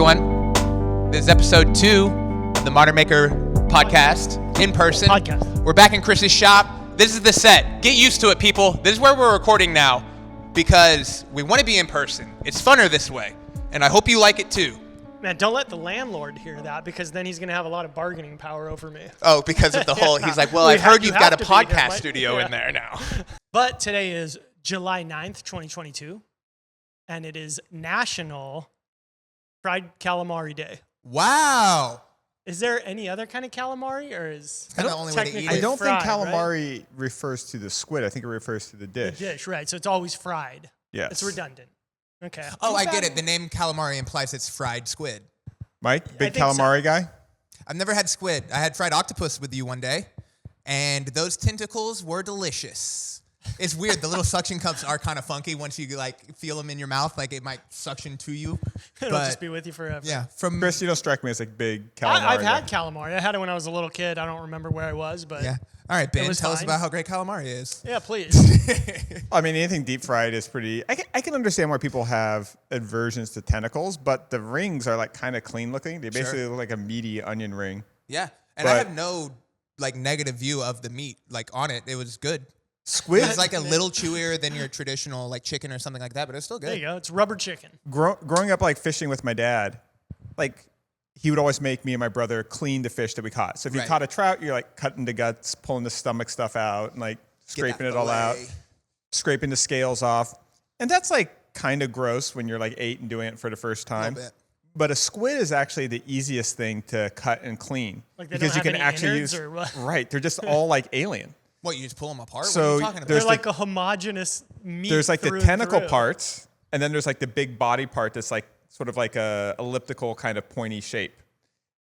everyone. This is episode 2 of the Modern Maker podcast, in person. We're back in Chris's shop. This is the set. Get used to it, people. This is where we're recording now because we want to be in person. It's funner this way, and I hope you like it too. Man, don't let the landlord hear that because then he's going to have a lot of bargaining power over me. Oh, because of the whole, he's like, well, I've heard you've got a podcast studio in there now. But today is July 9th, 2022, and it is National Fried Calamari Day. Wow. Is there any other kind of calamari, or is kind of the only way to eat it? I don't fried, think calamari right? refers to the squid. I think it refers to the dish. The dish, right. So it's always fried. Yes. It's redundant. Okay. Oh, I get it. The name calamari implies it's fried squid. Mike, big calamari guy? I've never had squid. I had fried octopus with you one day, and those tentacles were delicious. It's weird. The little suction cups are kind of funky once you like feel them in your mouth. Like it might suction to you. It'll just be with you forever. Yeah. Chris, you don't strike me as like big calamari I've guy. had calamari. I had it when I was a little kid. I don't remember where I was, but yeah. All right, Ben, tell us fine. about how great calamari is. Yeah, please. I mean, anything deep fried is pretty... I can understand why people have aversions to tentacles, but the rings are like kind of clean looking. They basically look like a meaty onion ring. Yeah. And I have no like negative view of the meat like on it. It was good. Squid is like a little chewier than your traditional like chicken or something like that, but it's still good. There you go. It's rubber chicken. Growing up like fishing with my dad, like he would always make me and my brother clean the fish that we caught. So if you caught a trout, you're like cutting the guts, pulling the stomach stuff out, and like scraping it all out, scraping the scales off. And that's like kind of gross when you're like 8 and doing it for the first time. But a squid is actually the easiest thing to cut and clean. Like because you can actually use or what? Right. They're just all like alien. What, you just pull them apart? So what are you talking about? They're like a homogenous meat. There's like the tentacle parts, and then there's like the big body part that's like sort of like a elliptical kind of pointy shape.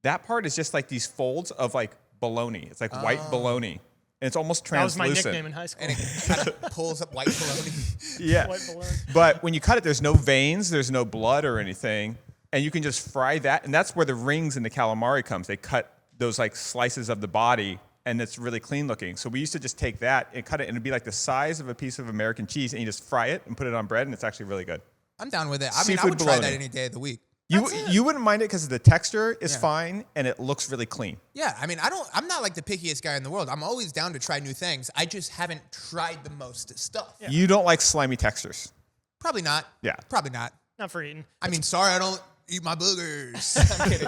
That part is just like these folds of like bologna. It's like white bologna. And it's almost translucent. That was my nickname in high school. And it kind of pulls up white bologna. Yeah. White bologna. But when you cut it, there's no veins, there's no blood or anything. And you can just fry that. And that's where the rings in the calamari comes. They cut those like slices of the body, and it's really clean looking. So we used to just take that and cut it, and it'd be like the size of a piece of American cheese, and you just fry it and put it on bread, and it's actually really good. I'm down with it. I mean, I would try that any day of the week. You wouldn't mind it because the texture is fine, and it looks really clean. Yeah, I mean, I'm not like the pickiest guy in the world. I'm always down to try new things. I just haven't tried the most stuff. Yeah. You don't like slimy textures. Probably not. Yeah. Probably not. Not for eating. I mean, sorry, I don't eat my boogers. I'm kidding.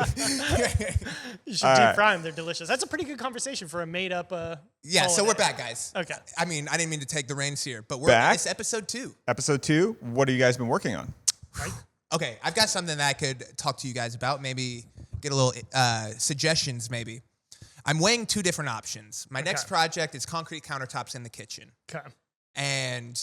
You should deep fry them. They're delicious. That's a pretty good conversation for a made-up yeah, so holiday. we're back, guys. Okay. I mean, I didn't mean to take the reins here, but we're back. It's episode 2. Episode 2. What have you guys been working on? Right. Okay, I've got something that I could talk to you guys about. Maybe get a little suggestions, maybe. I'm weighing 2 different options. My next project is concrete countertops in the kitchen. Okay. And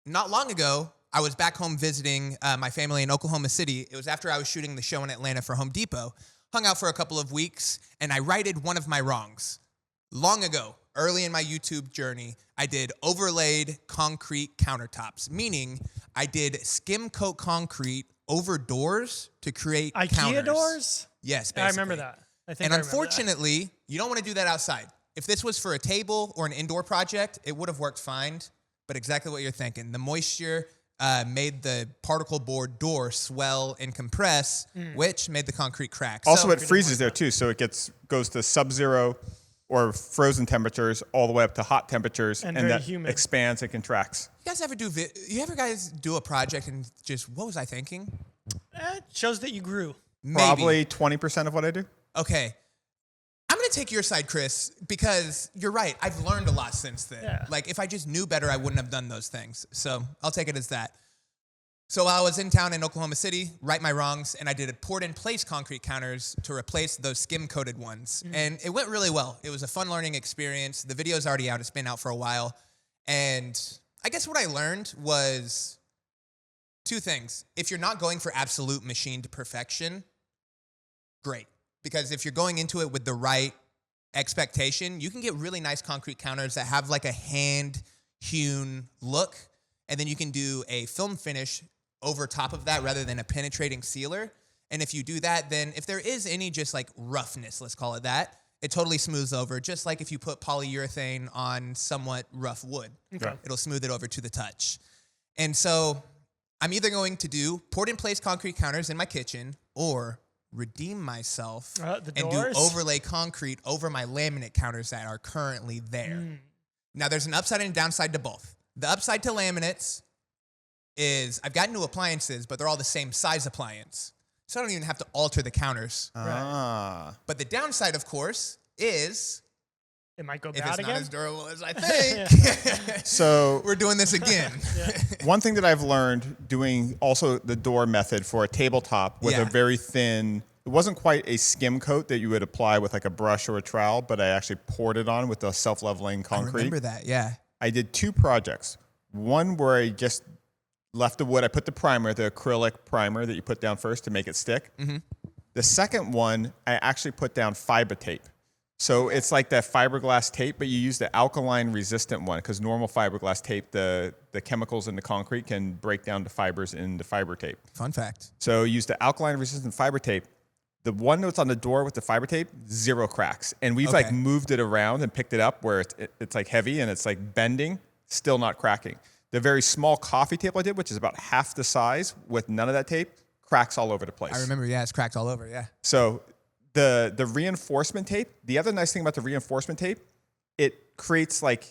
not long ago, I was back home visiting my family in Oklahoma City. It was after I was shooting the show in Atlanta for Home Depot. Hung out for a couple of weeks, and I righted one of my wrongs. Long ago, early in my YouTube journey, I did overlaid concrete countertops, meaning I did skim coat concrete over doors to create IKEA counters. Doors? Yes, basically. I remember that. And unfortunately, you don't want to do that outside. If this was for a table or an indoor project, it would have worked fine, but exactly what you're thinking. The moisture made the particle board door swell and compress, which made the concrete crack. Also, it freezes there too, so it goes to sub-zero or frozen temperatures all the way up to hot temperatures, and that humid. Expands and contracts. You guys ever do a project and just, what was I thinking? It shows that you grew. Maybe. Probably 20% of what I do. Okay. I'm going to take your side, Chris, because you're right. I've learned a lot since then. Yeah. Like, if I just knew better, I wouldn't have done those things. So I'll take it as that. So while I was in town in Oklahoma City, right my wrongs, and I did a poured-in-place concrete counters to replace those skim-coated ones. And it went really well. It was a fun learning experience. The video's already out. It's been out for a while. And I guess what I learned was 2 things. If you're not going for absolute machined perfection, great. Because if you're going into it with the right expectation, you can get really nice concrete counters that have like a hand-hewn look, and then you can do a film finish over top of that rather than a penetrating sealer. And if you do that, then if there is any just like roughness, let's call it that, it totally smooths over, just like if you put polyurethane on somewhat rough wood. Okay. It'll smooth it over to the touch. And so I'm either going to do poured-in-place concrete counters in my kitchen, or redeem myself The and doors? do overlay concrete over my laminate counters that are currently there. Now, there's an upside and a downside to both. The upside to laminates is I've got new appliances, but they're all the same size appliance. So I don't even have to alter the counters. But the downside, of course, is It might go if bad it's again. not as durable as I think, So we're doing this again. one thing that I've learned doing also the door method for a tabletop with a very thin, it wasn't quite a skim coat that you would apply with like a brush or a trowel, but I actually poured it on with the self-leveling concrete. I remember that, yeah. I did 2 projects. One where I just left the wood. I put the primer, the acrylic primer that you put down first to make it stick. The second one, I actually put down fiber tape. So it's like that fiberglass tape, but you use the alkaline resistant one because normal fiberglass tape, the chemicals in the concrete can break down the fibers in the fiber tape. Fun fact. So use the alkaline resistant fiber tape. The one that's on the door with the fiber tape, 0 cracks. And we've like moved it around and picked it up where it's like heavy and it's like bending, still not cracking. The very small coffee table I did, which is about half the size with none of that tape, cracks all over the place. I remember, it's cracked all over, yeah. So the reinforcement tape, the other nice thing about the reinforcement tape, it creates like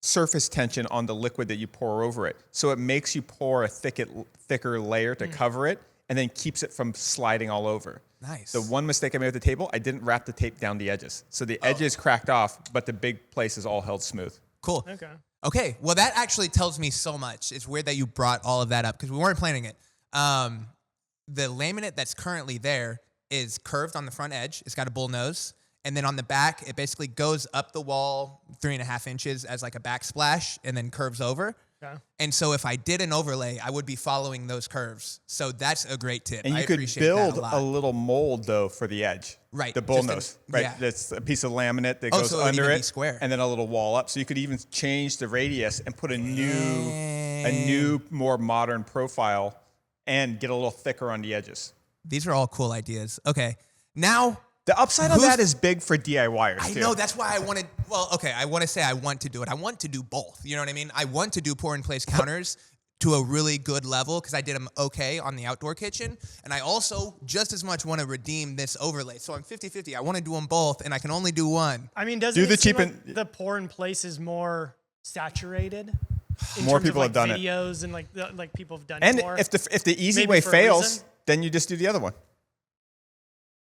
surface tension on the liquid that you pour over it. So it makes you pour a thicker layer to cover it and then keeps it from sliding all over. Nice. The one mistake I made at the table, I didn't wrap the tape down the edges. So the edges cracked off, but the big place is all held smooth. Cool. Okay, well, that actually tells me so much. It's weird that you brought all of that up because we weren't planning it. The laminate that's currently there is curved on the front edge. It's got a bull nose. And then on the back, it basically goes up the wall 3.5 inches as like a backsplash and then curves over. And so if I did an overlay, I would be following those curves. So that's a great tip. And you could build a little mold, though, for the edge. Right. The bull nose. Right. That's a piece of laminate that goes under it. Square. And then a little wall up. So you could even change the radius and put a new, more modern profile and get a little thicker on the edges. These are all cool ideas. Okay. Now, the upside on that is big for DIYers, I know. That's why I wanted, I want to say I want to do it. I want to do both. You know what I mean? I want to do pour-in-place counters to a really good level because I did them okay on the outdoor kitchen. And I also just as much want to redeem this overlay. So I'm 50-50. I want to do them both, and I can only do one. I mean, doesn't it seem like the pour-in-place is more saturated? More people have done videos and like people have done it. it more. And if the easy way fails, then you just do the other one.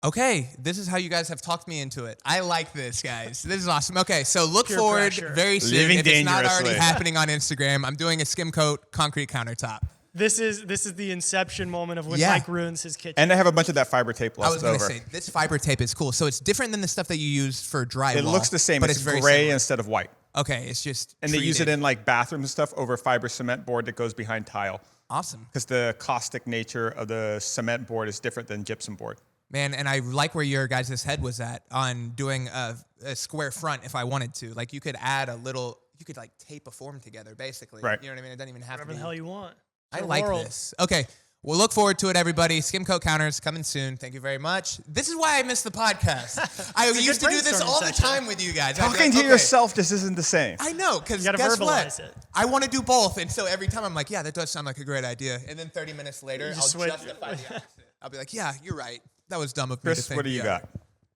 Okay, this is how you guys have talked me into it. I like this, guys. This is awesome. Okay, so look forward very soon. Living if it's not dangerously. already happening on Instagram, I'm doing a skim coat concrete countertop. This is the inception moment of when Mike ruins his kitchen. And I have a bunch of that fiber tape left over. I was going to say, this fiber tape is cool. So it's different than the stuff that you use for drywall. It looks the same. But it's very gray similar. instead of white. Okay, it's just And they use it in like bathrooms and stuff over fiber cement board that goes behind tile. Awesome. Because the caustic nature of the cement board is different than gypsum board. Man, and I like where your guys' head was at on doing a square front if I wanted to. Like you could add you could like tape a form together basically. Right. You know what I mean? It doesn't even have whatever to be. the hell you want. I like this. Okay. We'll look forward to it, everybody. Skim coat counters coming soon. Thank you very much. This is why I missed the podcast. I used to do this all the time with you guys. Talking to yourself just isn't the same. I know, because you gotta verbalize it. I want to do both. And so every time I'm like, yeah, that does sound like a great idea. And then 30 minutes later, I'll justify the opposite. I'll be like, yeah, you're right. That was dumb of me to think. Chris, what do you got?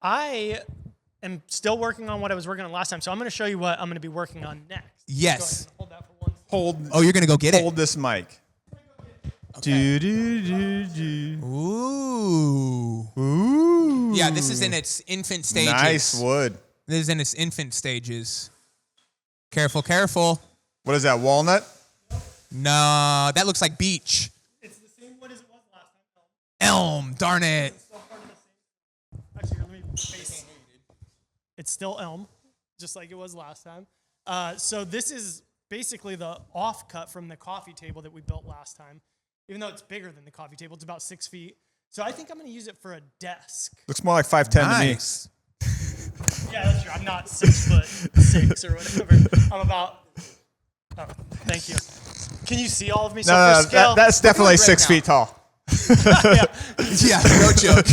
I am still working on what I was working on last time, so I'm going to show you what I'm going to be working on next. Yes. Hold that for 1 second. Oh, you're going to go get it? Hold this mic. Okay. Ooh. Yeah, this is in its infant stages. Nice wood. This is in its infant stages. Careful, careful. What is that, walnut? No, that looks like beech. It's the same wood as it was last time. Elm, darn it. Actually, let me face. It's still elm, just like it was last time. So this is basically the offcut from the coffee table that we built last time. Even though it's bigger than the coffee table, it's about 6 feet. So I think I'm going to use it for a desk. Looks more like 5'10" Nice. to me. Yeah, that's true. I'm not 6'6" or whatever. I'm about. Oh, thank you. Can you see all of me? So for scale, that's definitely right 6 feet tall. Yeah, no joke.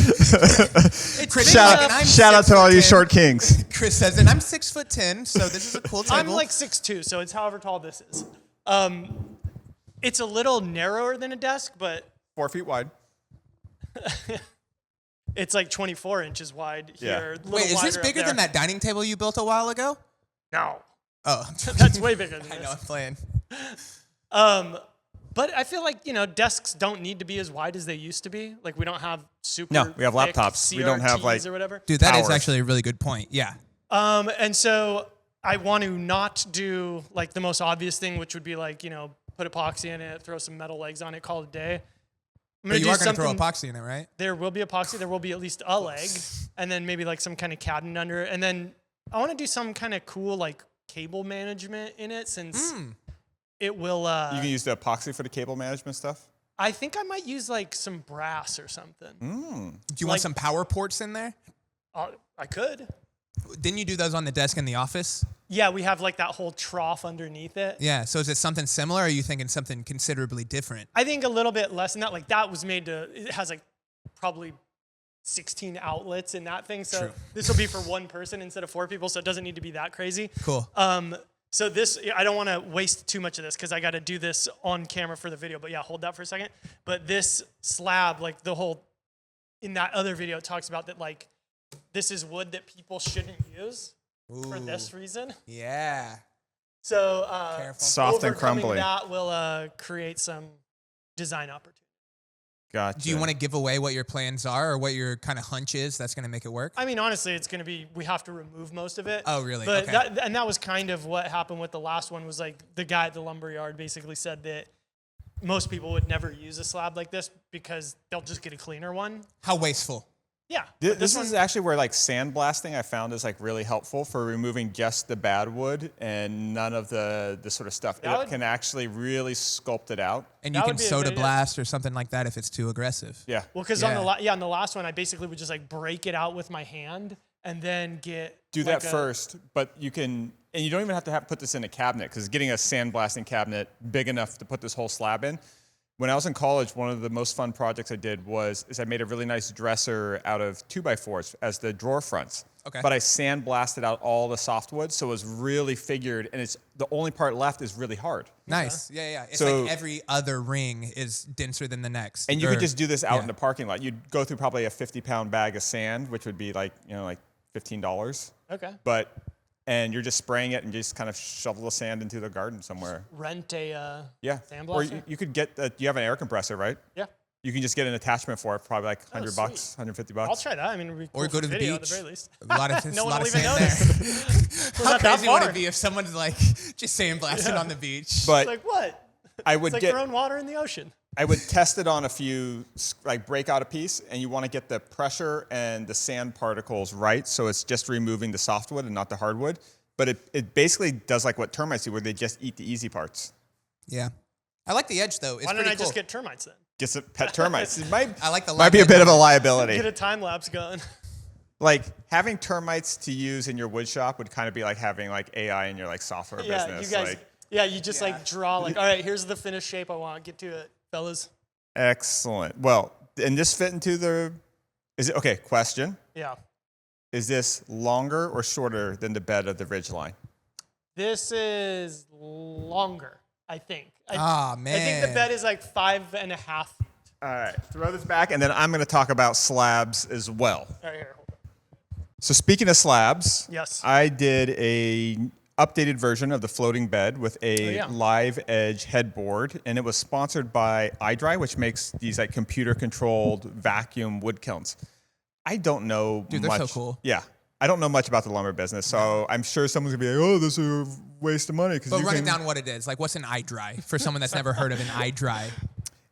Shout out to all you short kings. Chris says, and I'm 6'10", so this is a cool table. I'm like 6'2", so it's however tall this is. It's a little narrower than a desk, but 4 feet wide. It's like 24 inches wide here. Yeah. Wait, is this bigger than that dining table you built a while ago? No. Oh, That's way bigger than I this. know, I'm playing. But I feel like, desks don't need to be as wide as they used to be. Like we don't have super No, we have thick laptops. We don't have, CRTs or whatever. Dude, that is Towers. actually a really good point. Yeah. And so I want to not do like the most obvious thing, which would be like, put epoxy in it, throw some metal legs on it, call it a day. I'm But you do are going to throw something- epoxy in it, right? There will be epoxy. There will be at least a leg, and then maybe like some kind of cabinet under it. And then I want to do some kind of cool like cable management in it, since it will. You can use the epoxy for the cable management stuff. I think I might use like some brass or something. Do you want some power ports in there? I could. Didn't you do those on the desk in the office? Yeah, we have like that whole trough underneath it. Yeah. So is it something similar, or are you thinking something considerably different? I think a little bit less than that. Like that was made to. It has like probably 16 outlets in that thing. So True. this will be for one person instead of 4 people. So it doesn't need to be that crazy. Cool. So this, I don't want to waste too much of this because I got to do this on camera for the video. But yeah, hold that for a second. But this slab, like the whole, in that other video, it talks about that like this is wood that people shouldn't use for this reason. Yeah. So Careful. Soft and overcoming crumbly. that will create some design opportunities. Gotcha. Do you want to give away what your plans are, or what your kind of hunch is that's going to make it work? I mean, honestly, it's going to be, we have to remove most of it. Oh, really? But Okay. that was kind of what happened with the last one, was like the guy at the lumberyard basically said that most people would never use a slab like this because they'll just get a cleaner one. How wasteful. Yeah. This is actually where like sandblasting I found is like really helpful for removing just the bad wood and none of the sort of stuff. It can actually really sculpt it out. And you That can would be a soda good idea. blast or something like that if it's too aggressive. Yeah. Well, because Yeah. on the last one, I basically would just like break it out with my hand and then Do like that first, but you can, and you don't even have to put this in a cabinet, because getting a sandblasting cabinet big enough to put this whole slab in. When I was in college, one of the most fun projects I did is I made a really nice dresser out of 2x4s as the drawer fronts. Okay. But I sandblasted out all the softwood, so it was really figured, and it's the only part left is really hard. Nice. Yeah. It's So- like every other ring is denser than the next. And you could just do this out yeah. in the parking lot. You'd go through probably a 50-pound bag of sand, which would be like $15. Okay. And you're just spraying it and just kind of shovel the sand into the garden somewhere. Rent a Yeah. Or sandblaster? you could get you have an air compressor, right? Yeah. You can just get an attachment for it, probably like $100, sweet. $150. I'll try that. I mean, it'd be cool Or go for to the video beach. at the very least. A lot of, No a one lot will of even sand there. notice. How not that crazy would far. it be if someone's like just sandblasting on the beach? But It's like, what? I would It's like throwing water in the ocean. I would test it on a few, like break out a piece, and you want to get the pressure and the sand particles right, so it's just removing the softwood and not the hardwood. But it basically does like what termites do, where they just eat the easy parts. Yeah. I like the edge though. It's Why don't pretty I just cool. get termites then? Get some pet termites. It might I like the be a bit of a liability. Get a time lapse going. Like having termites to use in your wood shop would kind of be like having like AI in your like software Yeah, business. you guys. Like, Yeah, you just like draw like, all right, here's the finished shape I want. Get to it, fellas. excellent. Well, and this fit into the. Is it okay? Question: Yeah. Is this longer or shorter than the bed of the ridgeline? This is longer, I think. Ah, I think man. the bed is like 5.5. All right, throw this back, and then I'm going to talk about slabs as well. All right, here. Hold on. So speaking of slabs, Yes. I did a updated version of the floating bed with a yeah. live edge headboard, and it was sponsored by iDry, which makes these like computer controlled vacuum wood kilns. I don't know Dude, they're much. so cool. Yeah. I don't know much about the lumber business, so I'm sure someone's gonna be like, "Oh, this is a waste of money." But run it down what it is. Like, what's an iDry for someone that's never heard of an iDry?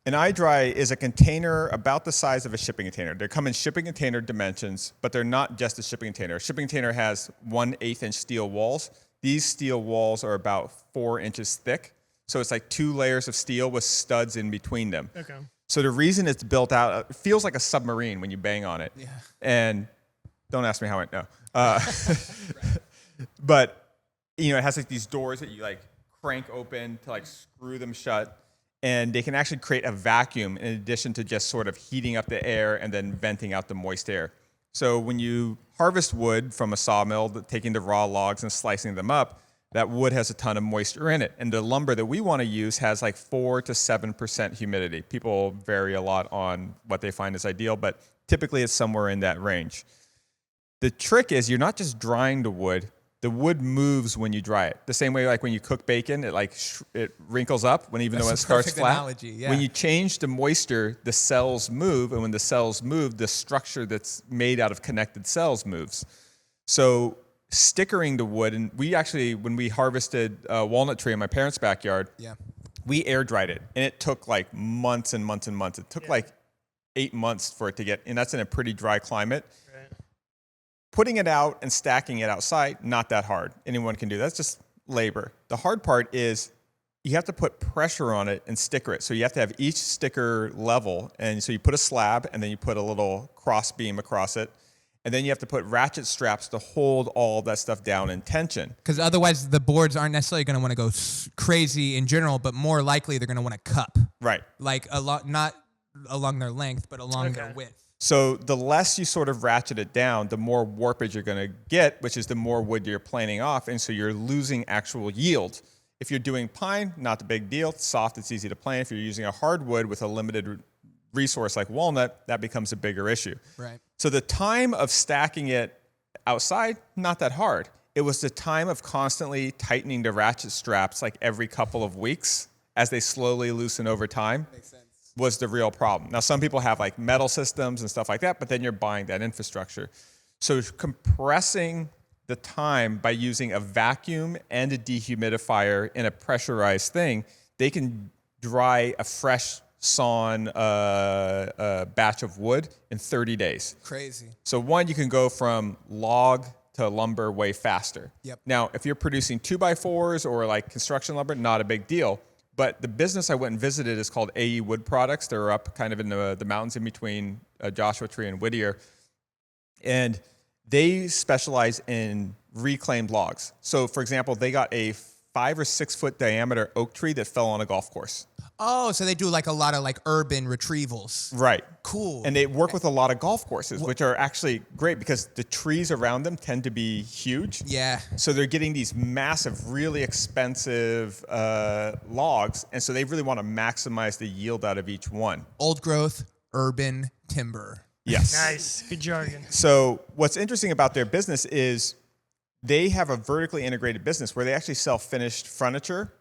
An iDry is a container about the size of a shipping container. They come in shipping container dimensions, but they're not just a shipping container. A shipping container has 1/8 inch steel walls. These steel walls are about 4 inches thick, so it's like 2 layers of steel with studs in between them. Okay. So the reason it's built out, it feels like a submarine when you bang on it. Yeah. And don't ask me how I know. But it has like these doors that you like crank open to like screw them shut, and they can actually create a vacuum in addition to just sort of heating up the air and then venting out the moist air. So when you harvest wood from a sawmill, taking the raw logs and slicing them up, that wood has a ton of moisture in it. And the lumber that we want to use has like 4 to 7% humidity. People vary a lot on what they find is ideal, but typically it's somewhere in that range. The trick is you're not just drying the wood moves when you dry it. The same way like when you cook bacon, it wrinkles up even though it starts flat. Analogy, yeah. When you change the moisture, the cells move, and when the cells move, the structure that's made out of connected cells moves. So stickering the wood, and we actually, when we harvested a walnut tree in my parents' backyard, we air dried it, and it took like months and months and months. It took like 8 months for it to get, and that's in a pretty dry climate. Putting it out and stacking it outside, not that hard. Anyone can do that. That's just labor. The hard part is you have to put pressure on it and sticker it. So you have to have each sticker level. And so you put a slab and then you put a little cross beam across it. And then you have to put ratchet straps to hold all that stuff down in tension. Because otherwise the boards aren't necessarily going to want to go crazy in general, but more likely they're going to want to cup. Right. Like not along their length, but along their width. So the less you sort of ratchet it down, the more warpage you're going to get, which is the more wood you're planing off. And so you're losing actual yield. If you're doing pine, not a big deal. It's soft, it's easy to plane. If you're using a hardwood with a limited resource like walnut, that becomes a bigger issue. Right. So the time of stacking it outside, not that hard. It was the time of constantly tightening the ratchet straps like every couple of weeks as they slowly loosen over time. Makes sense. Was the real problem. Now, some people have like metal systems and stuff like that, but then you're buying that infrastructure. So compressing the time by using a vacuum and a dehumidifier in a pressurized thing, they can dry a fresh sawn batch of wood in 30 days. Crazy. So one, you can go from log to lumber way faster. Yep. Now, if you're producing 2x4s or like construction lumber, not a big deal. But the business I went and visited is called AE Wood Products. They're up kind of in the mountains in between Joshua Tree and Whittier. And they specialize in reclaimed logs. So, for example, they got a 5 or 6 foot diameter oak tree that fell on a golf course. Oh, so they do like a lot of like urban retrievals. Right. Cool. And they work with a lot of golf courses, which are actually great because the trees around them tend to be huge. Yeah. So they're getting these massive, really expensive logs. And so they really want to maximize the yield out of each one. Old growth, urban timber. Yes. Nice. Good jargon. So what's interesting about their business is they have a vertically integrated business where they actually sell finished furniture.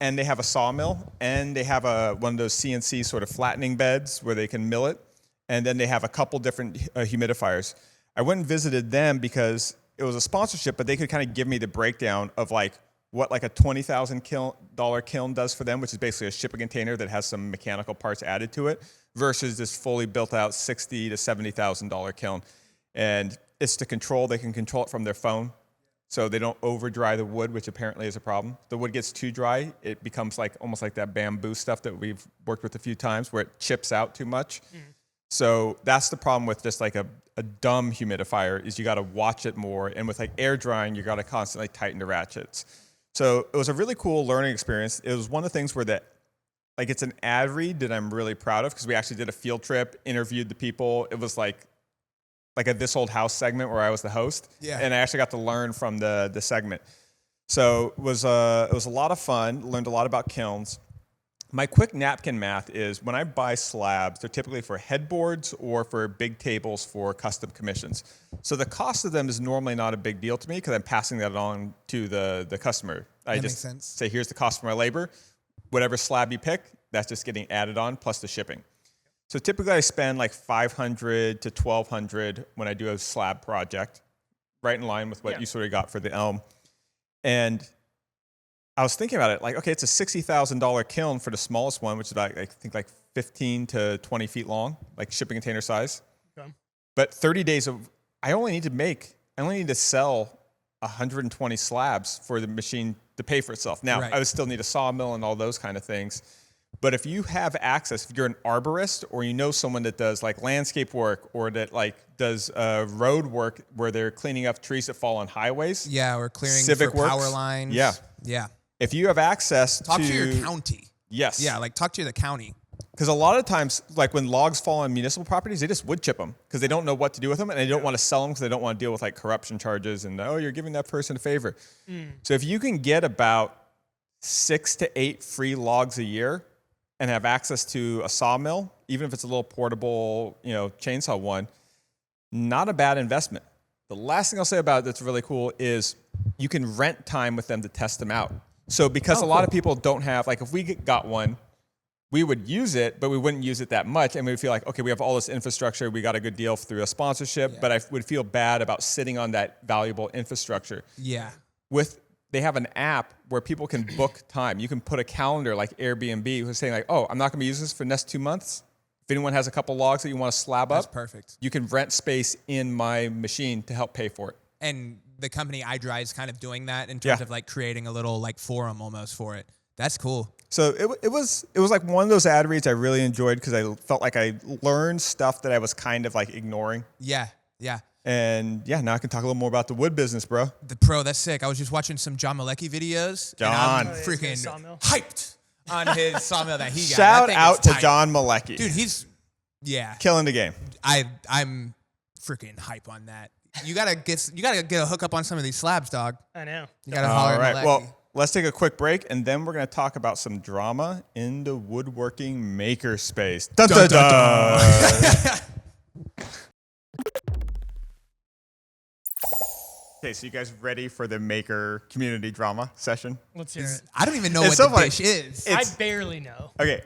And they have a sawmill, and they have one of those CNC sort of flattening beds where they can mill it. And then they have a couple different humidifiers. I went and visited them because it was a sponsorship, but they could kind of give me the breakdown of like what like a $20,000 kiln does for them, which is basically a shipping container that has some mechanical parts added to it, versus this fully built out $60,000 to $70,000 kiln. And it's to control. They can control it from their phone. So they don't over dry the wood, which apparently is a problem. The wood gets too dry, it becomes like almost like that bamboo stuff that we've worked with a few times where it chips out too much. So that's the problem with just like a dumb humidifier is you got to watch it more. And with like air drying, you got to constantly tighten the ratchets. So it was a really cool learning experience. It was one of the things where like it's an ad read that I'm really proud of because we actually did a field trip, interviewed the people. It was like a This Old House segment where I was the host. Yeah. And I actually got to learn from the segment. So it was a lot of fun, learned a lot about kilns. My quick napkin math is when I buy slabs, they're typically for headboards or for big tables for custom commissions. So the cost of them is normally not a big deal to me because I'm passing that on to the customer. I just makes sense. say, here's the cost for my labor. Whatever slab you pick, that's just getting added on plus the shipping. So typically I spend like $500 to $1,200 when I do a slab project, right in line with what you sort of got for the elm. And I was thinking about it, like, okay, it's a $60,000 kiln for the smallest one, which is about, I think, like 15 to 20 feet long, like shipping container size. Okay. But 30 days I only need to sell 120 slabs for the machine to pay for itself. Now, I would still need a sawmill and all those kind of things. But if you have access, if you're an arborist or you know someone that does like landscape work or that like does road work where they're cleaning up trees that fall on highways. Yeah, or clearing civic for power works. lines. Yeah. Yeah. If you have access Talk to your county. Yes. Yeah, like talk to the county. Because a lot of times, like when logs fall on municipal properties, they just wood chip them because they don't know what to do with them, and they don't want to sell them because they don't want to deal with like corruption charges and, oh, you're giving that person a favor. So if you can get about 6 to 8 free logs a year and have access to a sawmill, even if it's a little portable, chainsaw one, not a bad investment. The last thing I'll say about it that's really cool is you can rent time with them to test them out. So because a lot of people don't have, like if we got one, we would use it, but we wouldn't use it that much. And we would feel like, okay, we have all this infrastructure. We got a good deal through a sponsorship, but I would feel bad about sitting on that valuable infrastructure. Yeah. They have an app where people can book time. You can put a calendar like Airbnb who's saying like, oh, I'm not gonna be using this for the next 2 months. If anyone has a couple logs that you want to slab up, that's perfect. You can rent space in my machine to help pay for it. And the company iDry is kind of doing that in terms of like creating a little like forum almost for it. That's cool. So it was like one of those ad reads I really enjoyed because I felt like I learned stuff that I was kind of like ignoring. Yeah. And now I can talk a little more about the wood business, bro. That's sick. I was just watching some John Malecki videos. John. And I'm freaking hyped on his sawmill that he got. Shout out to John Malecki. Dude, he's killing the game. I'm freaking hype on that. You gotta get a hookup on some of these slabs, dog. I know. You gotta holler at Malecki. Well, let's take a quick break, and then we're going to talk about some drama in the woodworking makerspace. Dun, dun, dun. Okay, so you guys ready for the maker community drama session? Let's hear it. I don't even know what the dish is. I barely know. Okay.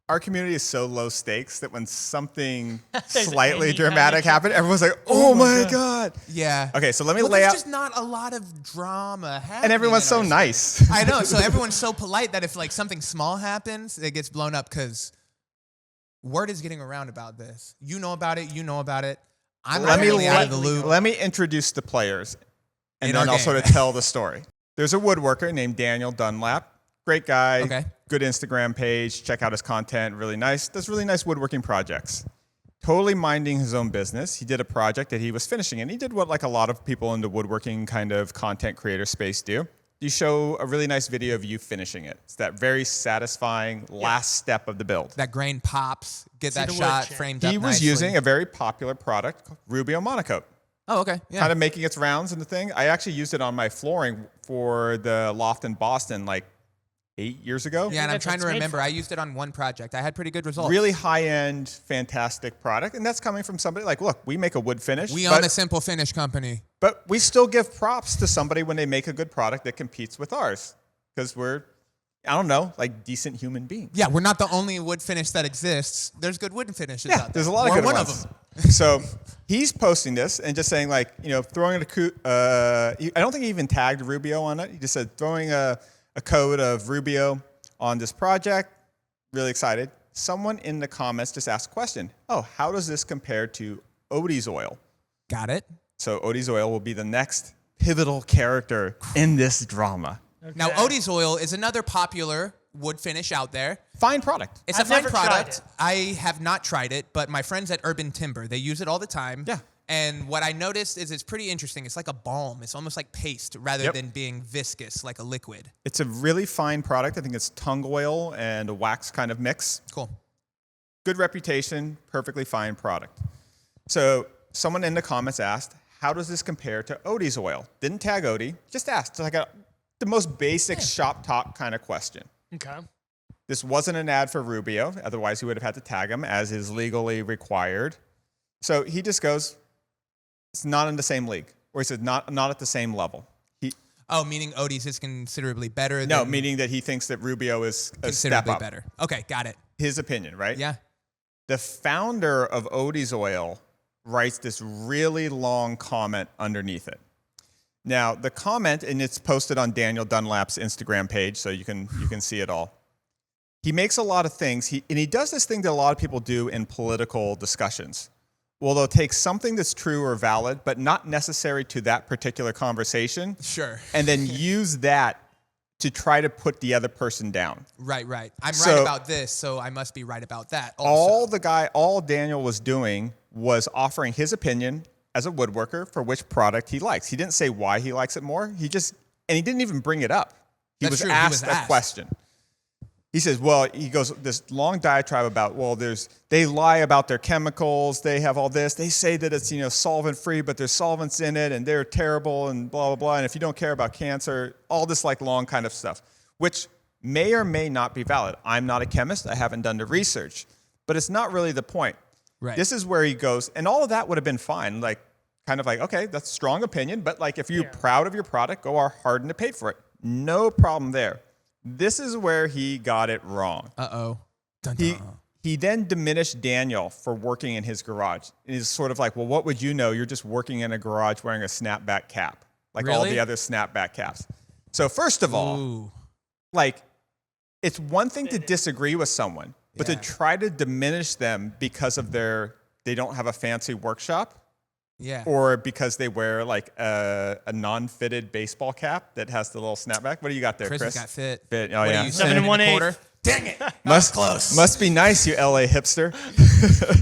Our community is so low stakes that when something slightly dramatic happens, everyone's like, oh my God. Yeah. Okay, so let me lay out. There's just not a lot of drama happening. And everyone's so nice. I know. So everyone's so polite that if like something small happens, it gets blown up because word is getting around about this. You know about it. I'm not really out of the loop. Let me introduce the players, and then I'll sort of tell the story. There's a woodworker named Daniel Dunlap. Great guy. Okay. Good Instagram page. Check out his content. Really nice. Does really nice woodworking projects. Totally minding his own business. He did a project that he was finishing, and he did what like a lot of people in the woodworking kind of content creator space do. You show a really nice video of you finishing it. It's that very satisfying last step of the build. That grain pops. Get that shot framed up He was nicely. using a very popular product called Rubio Monocoat. Oh, okay. Yeah. Kind of making its rounds in the thing. I actually used it on my flooring for the loft in Boston like 8 years ago. Yeah, and I'm trying to remember. I used it on one project. I had pretty good results. Really high-end, fantastic product. And that's coming from somebody like, look, we make a wood finish. We own a simple finish company. But we still give props to somebody when they make a good product that competes with ours. Because we're, I don't know, like decent human beings. Yeah, we're not the only wood finish that exists. There's good wood finishes out there. There's a lot of good ones. Of them. So he's posting this and just saying like, throwing I don't think he even tagged Rubio on it. He just said throwing a code of Rubio on this project. Really excited. Someone in the comments just asked a question. Oh, how does this compare to Odie's oil? Got it. So Odie's oil will be the next pivotal character in this drama. Okay. Now, Odie's oil is another popular wood finish out there. Fine product. It's a fine product. I have not tried it, but my friends at Urban Timber, they use it all the time. Yeah. And what I noticed is it's pretty interesting. It's like a balm. It's almost like paste rather than being viscous like a liquid. It's a really fine product. I think it's tung oil and a wax kind of mix. Cool. Good reputation, perfectly fine product. So someone in the comments asked, how does this compare to Odie's oil? Didn't tag Odie, just asked. It's like the most basic shop talk kind of question. Okay. This wasn't an ad for Rubio. Otherwise, he would have had to tag him as is legally required. So he just goes, it's not in the same league. Or he said, not at the same level. Meaning Odie's is considerably better than... No, meaning that he thinks that Rubio is a step up. Better. Okay, got it. His opinion, right? Yeah. The founder of Odie's Oil writes this really long comment underneath it. Now, the comment, and it's posted on Daniel Dunlap's Instagram page, so you can see it all. He makes a lot of things, and he does this thing that a lot of people do in political discussions. Well, they'll take something that's true or valid, but not necessary to that particular conversation. Sure. And then use that to try to put the other person down. Right. I'm right about this, so I must be right about that also. All Daniel was doing was offering his opinion as a woodworker for which product he likes. He didn't say why he likes it more. He didn't even bring it up. He was asked a question. he says, well, he goes this long diatribe about, well, they lie about their chemicals. They have all this. They say that it's, solvent free, but there's solvents in it and they're terrible and blah, blah, blah. And if you don't care about cancer, all this like long kind of stuff, which may or may not be valid. I'm not a chemist. I haven't done the research, but it's not really the point. Right. This is where he goes, and all of that would have been fine. Like, kind of like, okay, that's a strong opinion, but like if you're proud of your product, go hard and pay for it. No problem there. This is where he got it wrong. Uh-oh. He then diminished Daniel for working in his garage. And he's sort of like, well, what would you know? You're just working in a garage wearing a snapback cap, like all the other snapback caps. So first of all, like, it's one thing to disagree with someone, but to try to diminish them because of they don't have a fancy workshop. Yeah. Or because they wear like a non-fitted baseball cap that has the little snapback. What do you got there, Chris? Chris has got fit. Oh, what yeah. Are you, 7 1/8. Dang it. Must close. Must be nice, you LA hipster.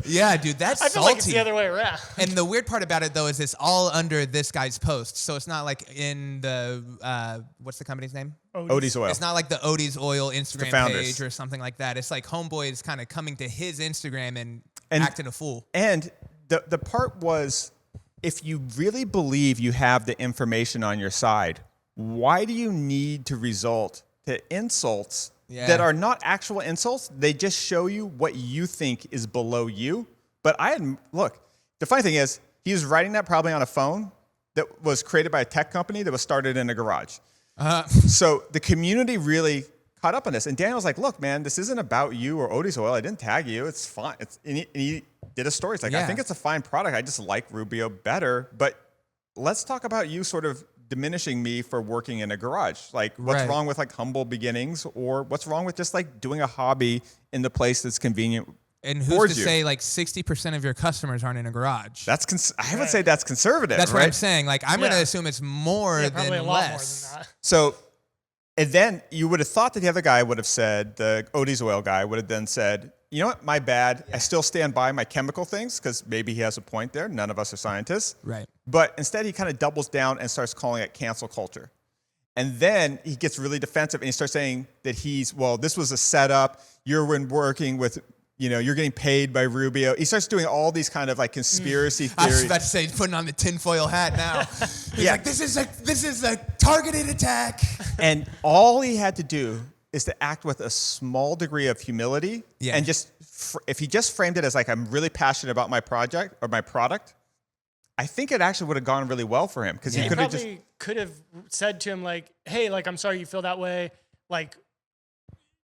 Yeah, dude, that's I feel salty. like it's the other way around. And the weird part about it, though, is it's all under this guy's post. So it's not like in the, what's the company's name? Odie's Oil. It's not like the Odie's Oil Instagram founders. page or something like that. It's like Homeboy is kind of coming to his Instagram and acting a fool. And the part was, if you really believe you have the information on your side, why do you need to resort to insults that are not actual insults? They just show you what you think is below you. But look, the funny thing is, he was writing that probably on a phone that was created by a tech company that was started in a garage. So the community really caught up on this. And Daniel's like, look, man, this isn't about you or Odie's Oil. I didn't tag you. It's fine. And he did a story. It's like, I think it's a fine product. I just like Rubio better. But let's talk about you sort of diminishing me for working in a garage. Like, what's wrong with like humble beginnings, or what's wrong with just like doing a hobby in the place that's convenient? And who's to say like 60% of your customers aren't in a garage? I would say that's conservative. That's right? what I'm saying. Like, I'm going to assume it's more than probably a less. lot more than that. So, and then you would have thought that the other guy would have said, the Odie's Oil guy would have then said, you know what, my bad. I still stand by my chemical things, because maybe he has a point there. None of us are scientists. Right. But instead, he kind of doubles down and starts calling it cancel culture. And then he gets really defensive and he starts saying that this was a setup. You're working with, you're getting paid by Rubio. He starts doing all these kind of like conspiracy I was theories. about to say, he's putting on the tinfoil hat now. He's like, this is a targeted attack. And all he had to do is to act with a small degree of humility, and just if he just framed it as like, I'm really passionate about my project or my product, I think it actually would have gone really well for him, because he could have just could have said to him like, hey, like, I'm sorry you feel that way, like,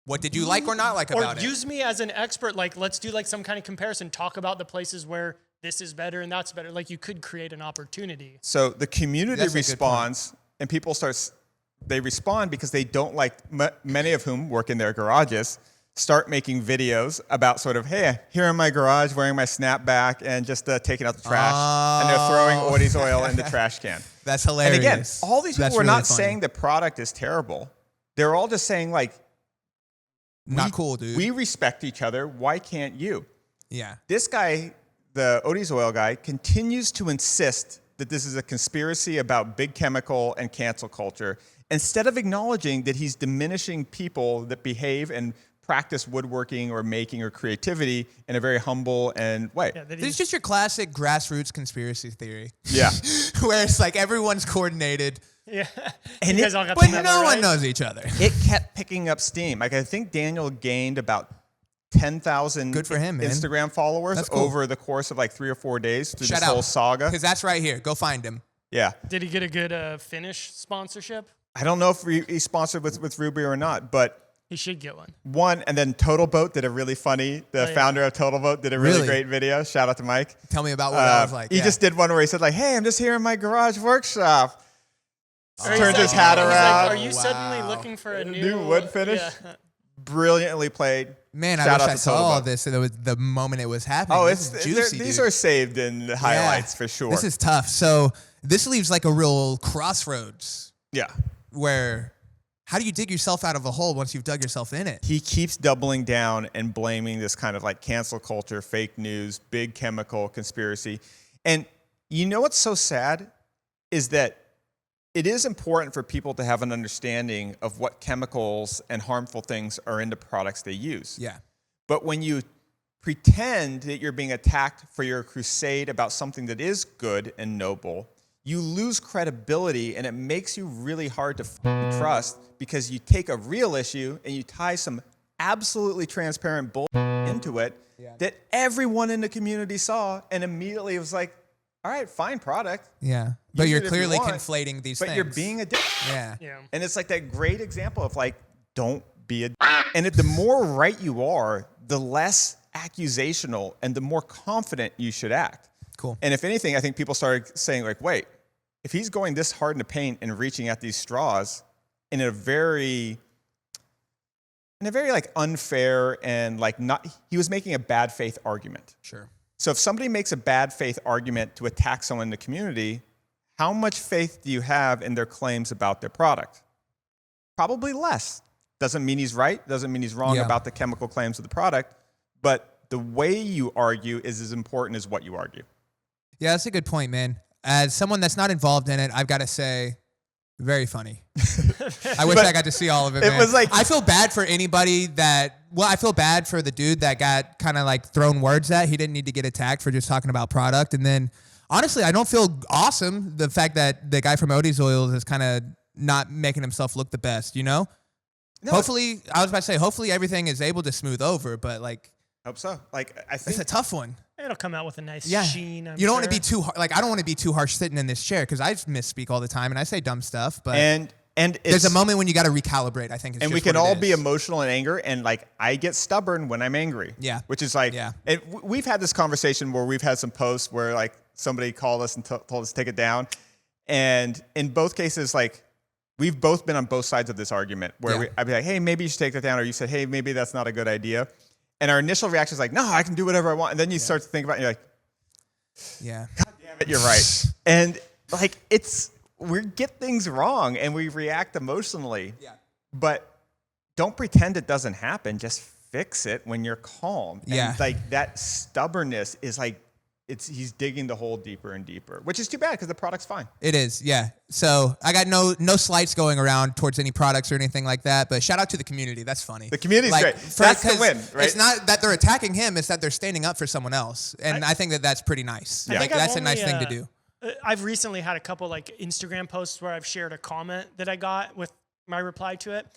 what did you like or not like about it? Or use me as an expert, like, let's do like some kind of comparison, talk about the places where this is better and that's better. Like, you could create an opportunity. So the community responds, and people they respond because they don't like, many of whom work in their garages, start making videos about sort of, hey, here in my garage wearing my snapback and just taking out the trash. And they're throwing Odie's Oil in the trash can. That's hilarious. And again, all these people were really not funny. saying the product is terrible. They're all just saying like, not cool, dude. We respect each other. Why can't you? Yeah. This guy, the Odie's Oil guy, continues to insist that this is a conspiracy about big chemical and cancel culture, instead of acknowledging that he's diminishing people that behave and practice woodworking or making or creativity in a very humble way. Yeah, This is just your classic grassroots conspiracy theory. Yeah. Where it's like everyone's coordinated, Yeah. And You guys all got but the memo, no one right? knows each other. It kept picking up steam. Like, I think Daniel gained about 10,000 Good for him, man. Instagram followers That's cool. over the course of like 3 or 4 days through Shout this whole out. saga. Because that's right here. Go find him. Yeah. Did he get a good Finnish sponsorship? I don't know if he's sponsored with Rubio or not, but He should get one. one, and then totalvote did a really funny, founder of totalvote did a really great video. Shout out to Mike. Tell me about what that was like. He just did one where he said like, hey, I'm just here in my garage workshop. Or Turns he's his hat he's around. Like, are you suddenly looking for a New wood finish? Yeah. Brilliantly played. Man, I Shout wish out I to saw all Totalvote. this the moment it was happening. Oh, This is juicy, these dude. are saved in the highlights for sure. This is tough. So this leaves like a real crossroads yeah. where how do you dig yourself out of a hole once you've dug yourself in it? He keeps doubling down and blaming this kind of like cancel culture, fake news, big chemical conspiracy. And you know what's so sad is that it is important for people to have an understanding of what chemicals and harmful things are in the products they use. Yeah. But when you pretend that you're being attacked for your crusade about something that is good and noble, you lose credibility, and it makes you really hard to trust, because you take a real issue and you tie some absolutely transparent bull into it that everyone in the community saw, and immediately it was like, all right, fine product. Yeah. But Use you're it if you clearly want, conflating these but things. you're being a dick. Yeah. Yeah. And it's like that great example of like, don't be a dick. And the more right you are, the less accusational and the more confident you should act. Cool. And if anything, I think people started saying like, wait, if he's going this hard in the paint and reaching at these straws in a very like unfair and like not, he was making a bad faith argument. Sure. So if somebody makes a bad faith argument to attack someone in the community, how much faith do you have in their claims about their product? Probably less. Doesn't mean he's right. Doesn't mean he's wrong about the chemical claims of the product. But the way you argue is as important as what you argue. Yeah, that's a good point, man. As someone that's not involved in it, I've got to say, very funny. I wish I got to see all of it, man. It was like, I feel bad for anybody I feel bad for the dude that got kind of like thrown words at. He didn't need to get attacked for just talking about product. And then, honestly, I don't feel awesome the fact that the guy from Odie's Oils is kind of not making himself look the best, you know? no, Hopefully, I was about to say, hopefully everything is able to smooth over, but like, hope so. Like, I it's think a tough one. It'll come out with a nice Yeah. sheen. You don't want to be too like I don't want to be too harsh sitting in this chair because I misspeak all the time and I say dumb stuff. But and there's it's, a moment when you got to recalibrate. I think, and we can all be emotional in anger, and like I get stubborn when I'm angry. Yeah. Which is like, Yeah. we've had this conversation where we've had some posts where like somebody called us and told us to take it down, and in both cases, like we've both been on both sides of this argument where I'd be like, hey, maybe you should take that down, or you said, hey, maybe that's not a good idea, and our initial reaction is like, no, I can do whatever I want, and then you start to think about it, and you're like, Yeah. God damn it, you're right. And like we get things wrong and we react emotionally. Yeah. But don't pretend it doesn't happen. Just fix it when you're calm. Yeah. And like that stubbornness is like he's digging the hole deeper and deeper, which is too bad because the product's fine. It is, yeah. So I got no slights going around towards any products or anything like that. But shout out to the community. That's funny. The community's great. That's the win, right? It's not that they're attacking him; it's that they're standing up for someone else, and I think that's pretty nice. Yeah. Like, that's a nice thing to do. I've recently had a couple like Instagram posts where I've shared a comment that I got with my reply to it,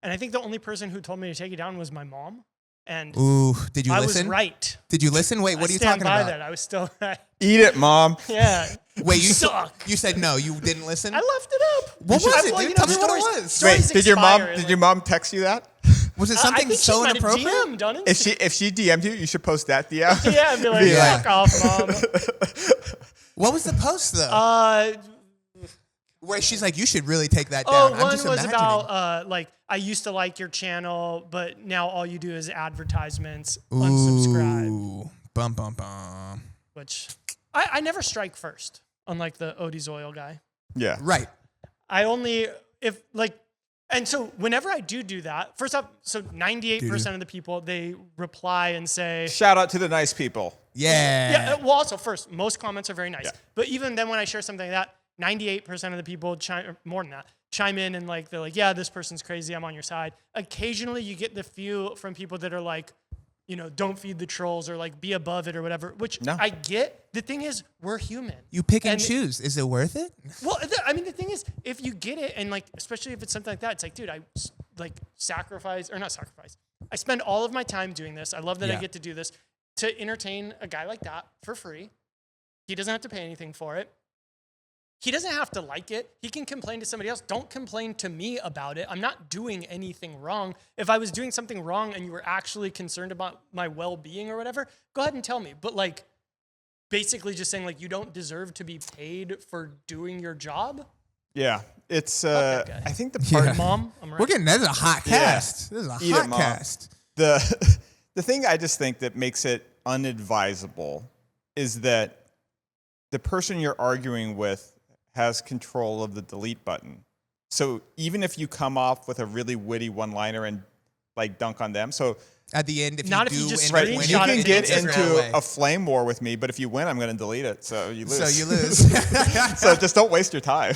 and I think the only person who told me to take it down was my mom. And Ooh, did you I listen? was right. Did you listen? Wait, what are you stand talking by about? that. I was still right. Eat it, Mom. Yeah. Wait, you suck. You said no. You didn't listen. I left it up. What was it, Well, dude? you know, Tell me what it stories- was. stories Wait, did your mom expire, did your mom text you that? Was it I something think so she might have inappropriate? DM'd on If Instagram. she DM'd you, you should post that DM. Yeah, and be like, Yeah. fuck off, mom. What was the post though? Where she's like, you should really take that down. I'm One just was imagining. about like I used to like your channel, but now all you do is advertisements. Unsubscribe. Ooh, bum bum bum. Which I never strike first, unlike the Odie's Oil guy. Yeah. Right. I only if like, and so whenever I do that, first off, so 98% of the people they reply and say, Shout out to the nice people. Yeah. yeah. Well, also first, most comments are very nice, Yeah. but even then when I share something like that, 98% of the people or more than that chime in and like they're like, yeah, this person's crazy. I'm on your side. Occasionally, you get the few from people that are like, you know, don't feed the trolls or like be above it or whatever. Which No. I get. The thing is, we're human. You pick and And- choose. Is it worth it? Well, I mean, the thing is, if you get it, and like, especially if it's something like that, it's like, dude, I like sacrifice or not sacrifice. I spend all of my time doing this. I love that I Yeah. get to do this to entertain a guy like that for free. He doesn't have to pay anything for it. He doesn't have to like it. He can complain to somebody else. Don't complain to me about it. I'm not doing anything wrong. If I was doing something wrong and you were actually concerned about my well-being or whatever, go ahead and tell me. But like, basically just saying like, you don't deserve to be paid for doing your job. Yeah. It's that guy. I think the part Yeah. Mom, I'm right. We're getting this is a hot cast. This is a Eat hot it, Mom. cast. the thing I just think that makes it unadvisable is that the person you're arguing with has control of the delete button. So even if you come off with a really witty one-liner and like dunk on them, so At the end, if Not you if you do just end right, up you winning, screenshot can it get and Instagram away. into a flame war with me, but if you win, I'm going to delete it. So you lose. So you lose. So just don't waste your time.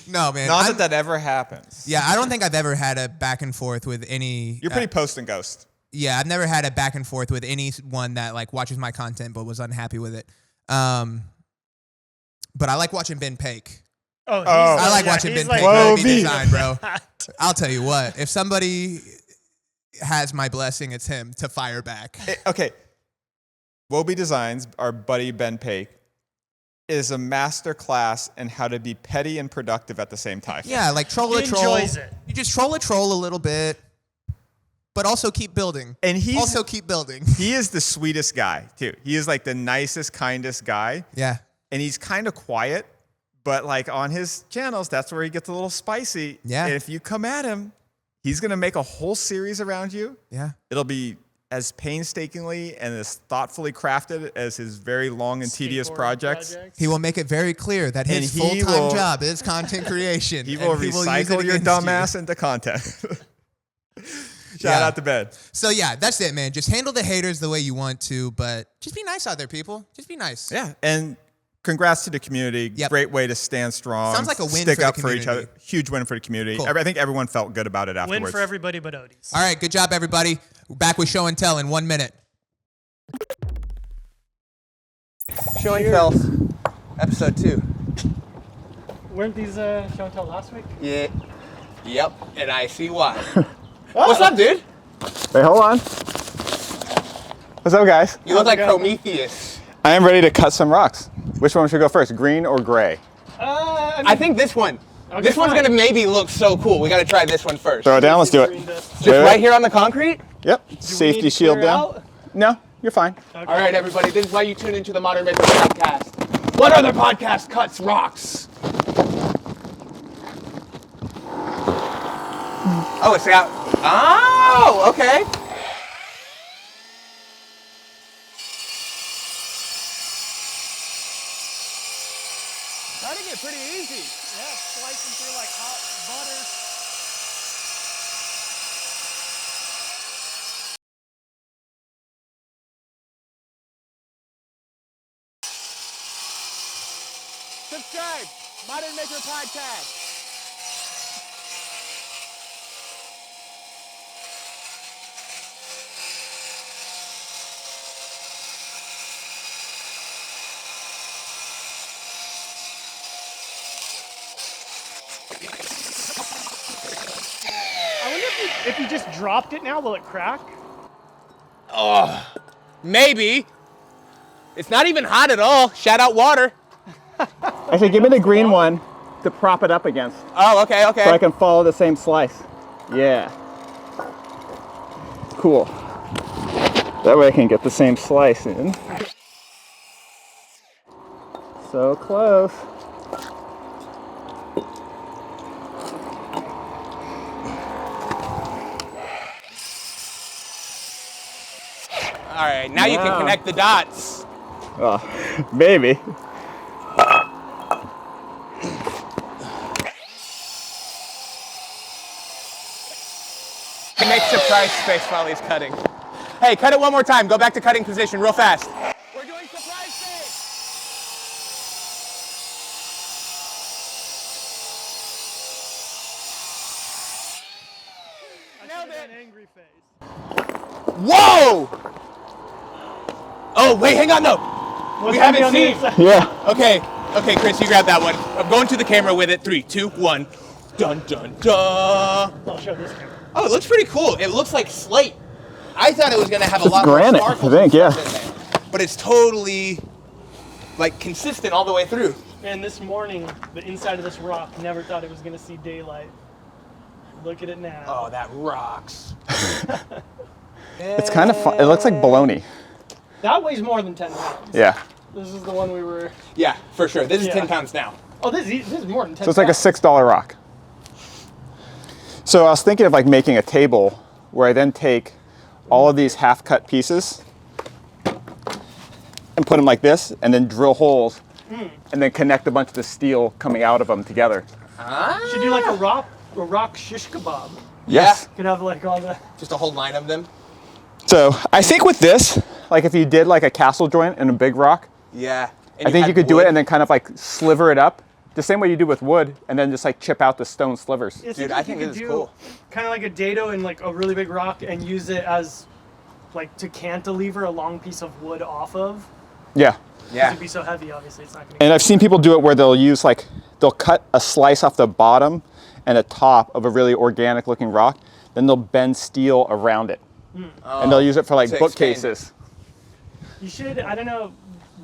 No, man. Not that ever happens. Yeah, I don't think I've ever had a back and forth with any. You're pretty post and ghost. Yeah, I've never had a back and forth with anyone that like watches my content but was unhappy with it. But I like watching Ben Pake. I like watching Ben Pake. Whoa, Design, bro. I'll tell you what. If somebody has my blessing, it's him to fire back. Okay. Wobie Designs, our buddy Ben Pake, is a master class in how to be petty and productive at the same time. Yeah, like troll He a troll. enjoys it. You just troll a little bit, but also keep building. And he's also keep building. He is the sweetest guy, too. He is like the nicest, kindest guy. Yeah. And he's kind of quiet, but like on his channels, that's where he gets a little spicy. Yeah. And if you come at him, he's going to make a whole series around you. Yeah. It'll be as painstakingly and as thoughtfully crafted as his very long and tedious projects. He will make it very clear that his full-time job is content creation. He will recycle your dumbass into content. Shout out to Ben. So yeah, that's it, man. Just handle the haters the way you want to, but just be nice out there, people. Just be nice. Yeah, and congrats to the community. Yep. Great way to stand strong. Sounds like a win Stick for the up for each community. other. Huge win for the community. Cool. I think everyone felt good about it afterwards. Win for everybody but Odie's. All right, good job, everybody. We're back with Show and Tell in 1 minute. Show and Tell, episode 2. Weren't these show and tell last week? Yeah. Yep, and I see why. What's up, dude? Wait, hold on. What's up, guys? You look like Prometheus. I am ready to cut some rocks. Which one should go first, green or gray? I think this one. Okay, this one's fine. gonna maybe look so cool. We gotta try this one first. Throw it down, let's do it. Just right here on the concrete? Yep, safety shield down. No, you're fine. Okay. All right, everybody, this is why you tune into the Modern Maker podcast. What other podcast cuts rocks? Oh, it's out. Oh, okay. Starting to get pretty easy. Yeah, slicing through like hot butter. Subscribe, Modern Maker Podcast. I wonder if you just dropped it now, will it crack? Oh, maybe. It's not even hot at all. Shout out water. Actually, give me the green one to prop it up against Oh, okay, okay. so I can follow the same slice. Yeah. Cool. That way I can get the same slice in. So close. All right, now you can Wow. connect the dots. Oh, maybe. He makes surprise space while he's cutting. Hey, cut it one more time. Go back to cutting position real fast. We're doing surprise space. Nailed it. An angry face. Whoa! Oh, wait, hang on, no. We haven't on the seen. inside? Yeah. Okay, Chris, you grab that one. I'm going to the camera with it. 3, 2, 1. Dun, dun, dun. I'll show this camera. Oh, it looks pretty cool. It looks like slate. I thought it was going to have a lot granite, more I sparkles think, and yeah. stuff in there. But it's totally, like, consistent all the way through. Man, this morning, the inside of this rock, never thought it was going to see daylight. Look at it now. Oh, that rocks. It's kind of fun. It looks like bologna. That weighs more than 10 pounds. Yeah. This is the one we were... Yeah, for sure. This is Yeah. 10 pounds now. Oh, this is more than 10 So it's like a pounds. $6 rock. So I was thinking of like making a table where I then take all of these half-cut pieces and put them like this, and then drill holes, and then connect a bunch of the steel coming out of them together. You should do like a rock shish kebab. Yes. You could have like all the... Just a whole line of them. So I think with this, like if you did like a castle joint in a big rock, Yeah. I think you could do it and then kind of like sliver it up the same way you do with wood, and then just like chip out the stone slivers. Dude, I think this is cool. Kind of like a dado and like a really big rock and use it as like to cantilever a long piece of wood off of. Yeah. Yeah. It'd be so heavy, obviously, it's not gonna. And I've seen people do it where they'll cut a slice off the bottom and the top of a really organic looking rock, then they'll bend steel around it. And they'll use it for like To bookcases. You should, I don't know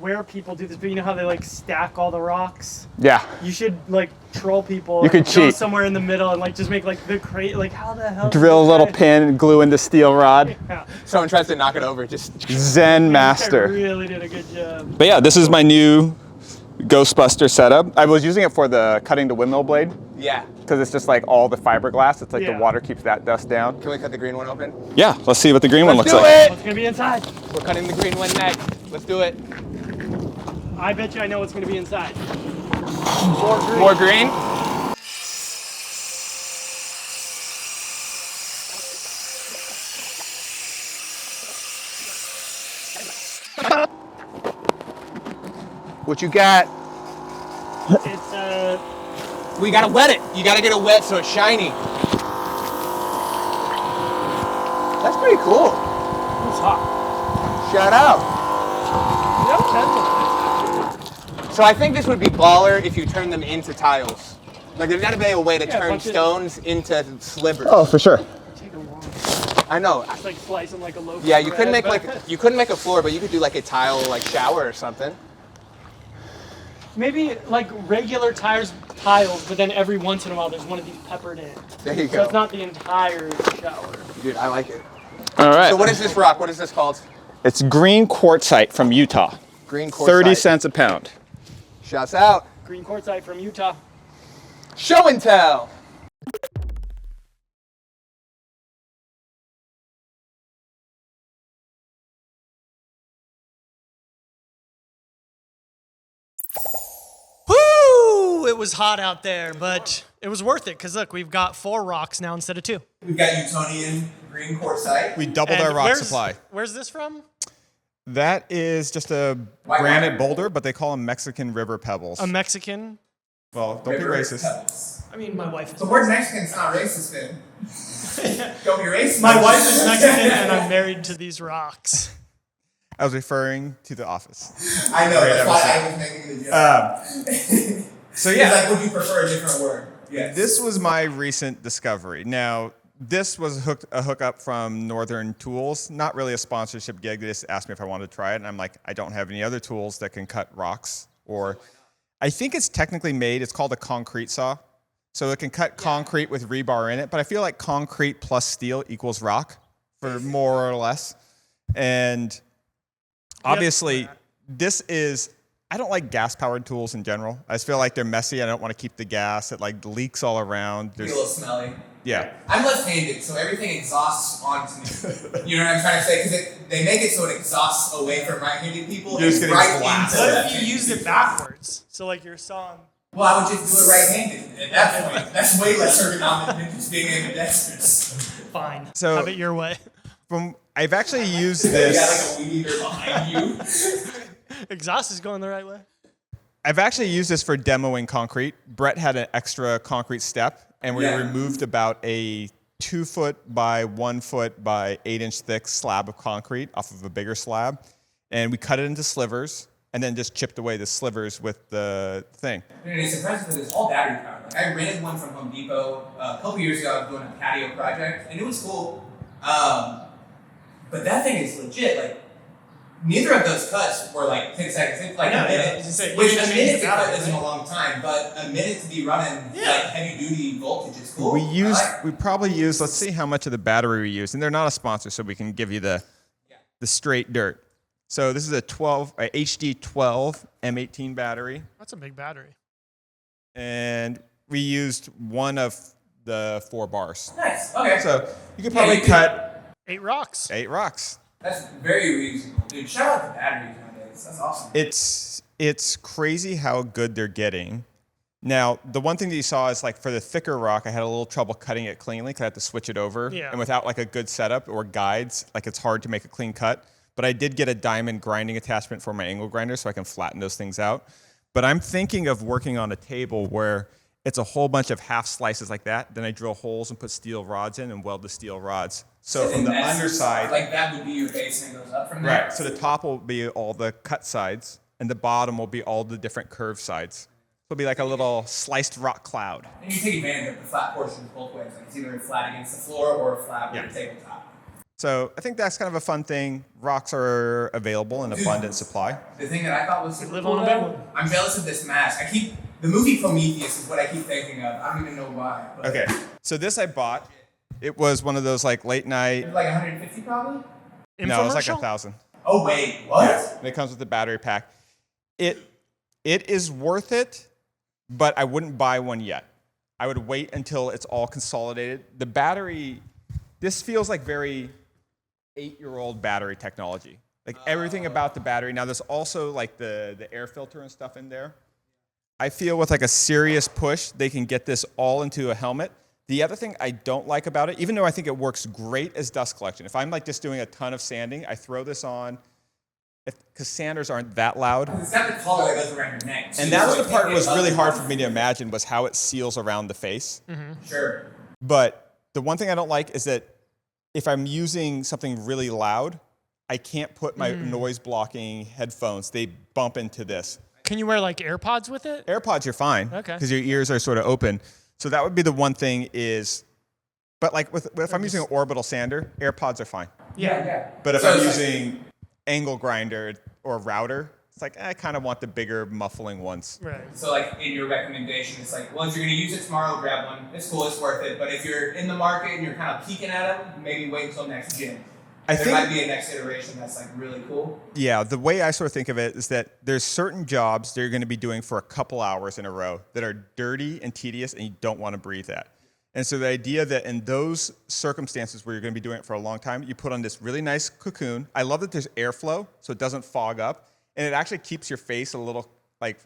where people do this, but you know how they like stack all the rocks? Yeah. You should like troll people. You could and go cheat. somewhere in the middle and like just make like the crate, like how the hell? Drill a little pin and glue in the steel rod. Yeah. Someone tries to knock it over, just Zen I master. really did a good job. But yeah, this is my new Ghostbuster setup. I was using it for the cutting the windmill blade yeah. because it's just like all the fiberglass. It's like Yeah. the water keeps that dust down. Can we cut the green one open? Yeah, let's see what the green one Let's looks do like. it. What's gonna be inside? We're cutting the green one next. Let's do it. I bet you I know what's gonna be inside. More green. More green. What you got? It's We gotta wet it. You gotta get it wet so it's shiny. That's pretty cool. it's hot. Shout out. Yeah, So I think this would be baller if you turn them into tiles. Like there's gotta be a way to turn bunch of- stones into slivers. Oh, for sure. take a long. I know. It's like slice them like a loaf. Yeah, of you couldn't bread, make but- you couldn't make a floor, but you could do like a tile like shower or something. Maybe like regular tiles, but then every once in a while there's one of these peppered in. There you So go. it's not the entire shower. Dude, I like it. All right. So what is this rock? What is this called? It's green quartzite from Utah. Green quartzite. 30 cents a pound. Shouts out. Green quartzite from Utah. Show and tell. Woo! It was hot out there, but it was worth it because look, we've got 4 rocks now instead of 2. We've got Utonian green quartzite. We doubled And our rock where's- supply. Where's this from? That is just a White granite water. boulder, but they call them Mexican river pebbles. A Mexican. Well, don't be racist. I mean, my wife is. The word Mexican's not racist then. Don't be racist. My wife is Mexican, and I'm married to these rocks. I was referring to The Office. I know, Great that's why I was making the joke. So He's yeah, like, would you prefer a different word? Yes. this was my recent discovery. Now, this was a hookup from Northern Tools. Not really a sponsorship gig. They just asked me if I wanted to try it, and I'm like, I don't have any other tools that can cut rocks. Or, I think it's technically made. It's called a concrete saw, so it can cut concrete with rebar in it. But I feel like concrete plus steel equals rock, for more or less. And obviously, this is. I don't like gas-powered tools in general. I just feel like they're messy. I don't want to keep the gas. It like leaks all around. Be a little smelly. Yeah. I'm left-handed, so everything exhausts onto me. You know what I'm trying to say? Because they make it so it exhausts away from right-handed people. You're just and getting right blasted. into What if left-handed you used it people. backwards? So like your song. Well, I would just do it right-handed. At that point, that's way less ergonomic than just being ambidextrous. Fine. So- Have it your way. I've actually used You got this. like a weed eater behind you. Exhaust is going the right way. I've actually used this for demoing concrete. Brett had an extra concrete step, and we Yeah. removed about a 2 foot by 1 foot by 8-inch thick slab of concrete off of a bigger slab, and we cut it into slivers, and then just chipped away the slivers with the thing. And it's impressive because it's all battery powered. Like I rented one from Home Depot a couple years ago. I was doing a patio project, and it was cool. But that thing is legit. Like neither of those cuts were like 10 seconds, like Yeah, a yeah, minute. I was gonna say, Which you a just minute change to the cut battery, isn't a right? long time, but a minute to be running Yeah. like heavy duty voltage is cool. We probably used, let's see how much of the battery we used, and they're not a sponsor, so we can give you the straight dirt. So this is a HD12 M18 battery, That's a big battery. and we used one of the 4 bars. Nice. Okay. So you could probably you could- cut 8 rocks. 8 rocks. That's very reasonable, dude. Shout out to batteries nowadays. That's awesome. It's crazy how good they're getting. Now, the one thing that you saw is like for the thicker rock, I had a little trouble cutting it cleanly because I had to switch it over. Yeah. And without like a good setup or guides, like it's hard to make a clean cut. But I did get a diamond grinding attachment for my angle grinder so I can flatten those things out. But I'm thinking of working on a table where it's a whole bunch of half slices like that. Then I drill holes and put steel rods in and weld the steel rods. So from the underside, like that would be your base and it goes up from there. right. So the top will be all the cut sides, and the bottom will be all the different curved sides. It'll be like a little sliced rock cloud. And you take advantage of the flat portions both ways. Like it's either flat against the floor or flat with the tabletop. So I think that's kind of a fun thing. Rocks are available in abundant supply. The thing that I thought was super live cool, on a big though, one. I'm jealous of this mask. The movie Prometheus is what I keep thinking of. I don't even know why. But Okay, so this I bought. It was one of those like late night. It was like 150 probably? No, it was like Infomercial? 1,000. Oh, wait, what? And it comes with the battery pack. It is worth it, but I wouldn't buy one yet. I would wait until it's all consolidated. The battery, this feels like very 8-year-old battery technology. Like everything about the battery. Now there's also like the air filter and stuff in there. I feel with like a serious push, they can get this all into a helmet. The other thing I don't like about it, even though I think it works great as dust collection, if I'm like just doing a ton of sanding, I throw this on, because sanders aren't that loud. It's got the collar that goes around your neck. And that was the part that was really hard for me to imagine, was how it seals around the face. Sure. But the one thing I don't like is that if I'm using something really loud, I can't put my noise blocking headphones. They bump into this. Can you wear like AirPods with it? AirPods, you're fine. Okay. Because your ears are sort of open. So that would be the one thing is, but like if I'm using an orbital sander, AirPods are fine. Yeah. But if So I'm it's using angle grinder or router, it's like I kind of want the bigger muffling ones. Right. So like in your recommendation, it's like, well, if you're gonna use it tomorrow, grab one. It's cool, it's worth it. But if you're in the market and you're kind of peeking at them, maybe wait until next gen. There might be a next iteration that's like really cool. Yeah, the way I sort of think of it is that there's certain jobs that you're going to be doing for a couple hours in a row that are dirty and tedious, and you don't want to breathe that. And so the idea that in those circumstances where you're going to be doing it for a long time, you put on this really nice cocoon. I love that there's airflow, so it doesn't fog up, and it actually keeps your face a little like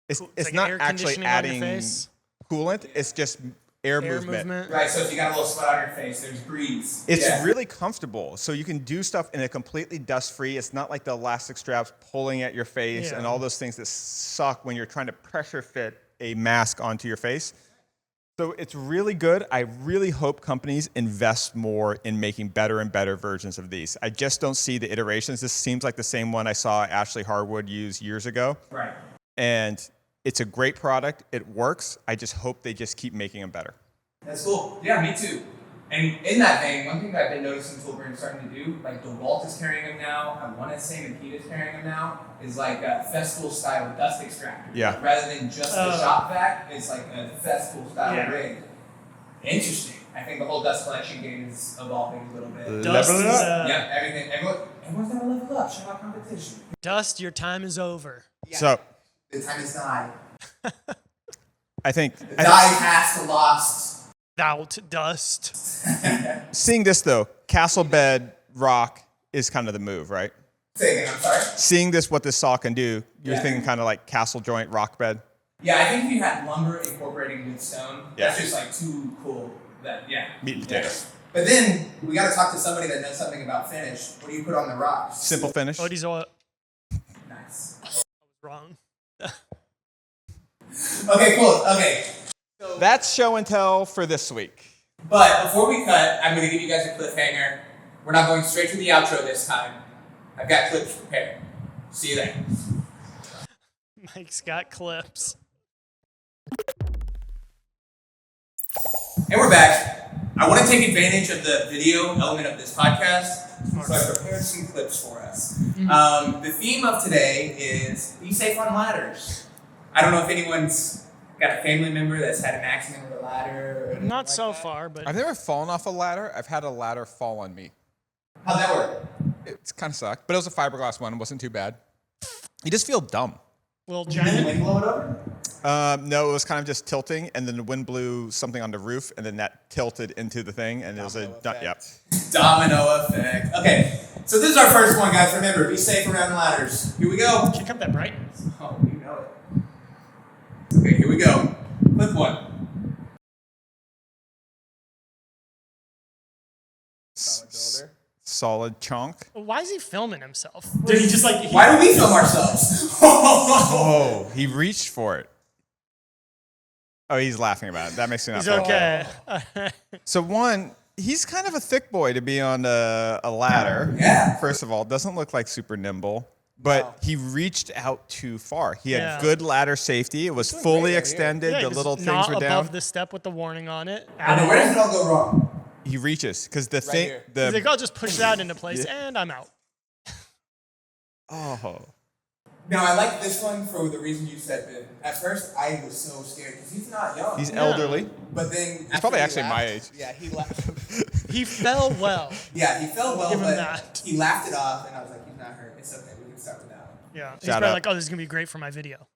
it's like not air actually conditioning on your adding face? coolant. It's just air movement. Right, so if you got a little sweat on your face, there's breeze. It's really comfortable. So you can do stuff in a completely dust-free. It's not like the elastic straps pulling at your face and all those things that suck when you're trying to pressure fit a mask onto your face. So it's really good. I really hope companies invest more in making better and better versions of these. I just don't see the iterations. This seems like the same one I saw Ashley Harwood use years ago. Right. And it's a great product. It works. I just hope they just keep making them better. That's cool. Yeah, me too. And in that vein, one thing that I've been noticing Toolbrain's starting to do, like DeWalt is carrying them now, I want to say Makita is carrying them now, is like a festival style dust extractor. Yeah. Rather than just the shop vac, it's like a festival style rig. Interesting. I think the whole dust collection game is evolving a little bit. Dust Level it is, up. Everyone's got to level up. Shout out competition. Dust, your time is over. Yeah. So The time is nigh. I think The die past the lost. Out dust. seeing this though, castle bed rock is kind of the move, right? Say again, I'm sorry. Seeing this, what this saw can do, you're thinking kind of like castle joint rock bed. Yeah, I think if you had lumber incorporating with stone, that's just like too cool. Meat and potatoes. But then we got to talk to somebody that knows something about finish. What do you put on the rocks? Simple finish. Oh, these are Nice. wrong. Okay, cool. Okay. That's show and tell for this week. But before we cut, I'm going to give you guys a cliffhanger. We're not going straight to the outro this time. I've got clips prepared. See you there. Mike's got clips. And we're back. I want to take advantage of the video element of this podcast, so I prepared some clips for us. The theme of today is be safe on ladders. I don't know if anyone's got a family member that's had an accident with a ladder. Or Not like so that. far, but I've never fallen off a ladder. I've had a ladder fall on me. How'd that work? It's kind of sucked, but it was a fiberglass one. It wasn't too bad. You just feel dumb. little Did the giant. wind blow it over? No, it was kind of just tilting, and then the wind blew something on the roof, and then that tilted into the thing, and it was a yep. Domino effect. Okay, so this is our first one, guys. Remember, be safe around ladders. Here we go. Kick up that brightness. Oh, you know it. Okay, here we go. Clip one. Solid builder. Solid chunk. Why is he filming himself? Did he just like? Why do we film ourselves? Oh, he reached for it. Oh, he's laughing about it. That makes me not He's feel okay. So one, he's kind of a thick boy to be on a ladder. Yeah. First of all, doesn't look like super nimble, but he reached out too far. He had Yeah. good ladder safety. It was fully extended. Yeah, he The was little things not were above down. the step with the warning on it. And then where does it all go wrong? He reaches because the thing, here. He's like, the I'll just push that into place and I'm out. oh, Now, I like this one for the reason you said, Ben. At first, I was so scared because he's not young. he's elderly. But then He's probably actually my age. Yeah, he laughed. He fell well. Yeah, he fell well, Give him but that. he laughed it off, and I was like, he's not hurt. It's okay. We can start with that one. Yeah. He's Shout probably out. like, oh, this is going to be great for my video.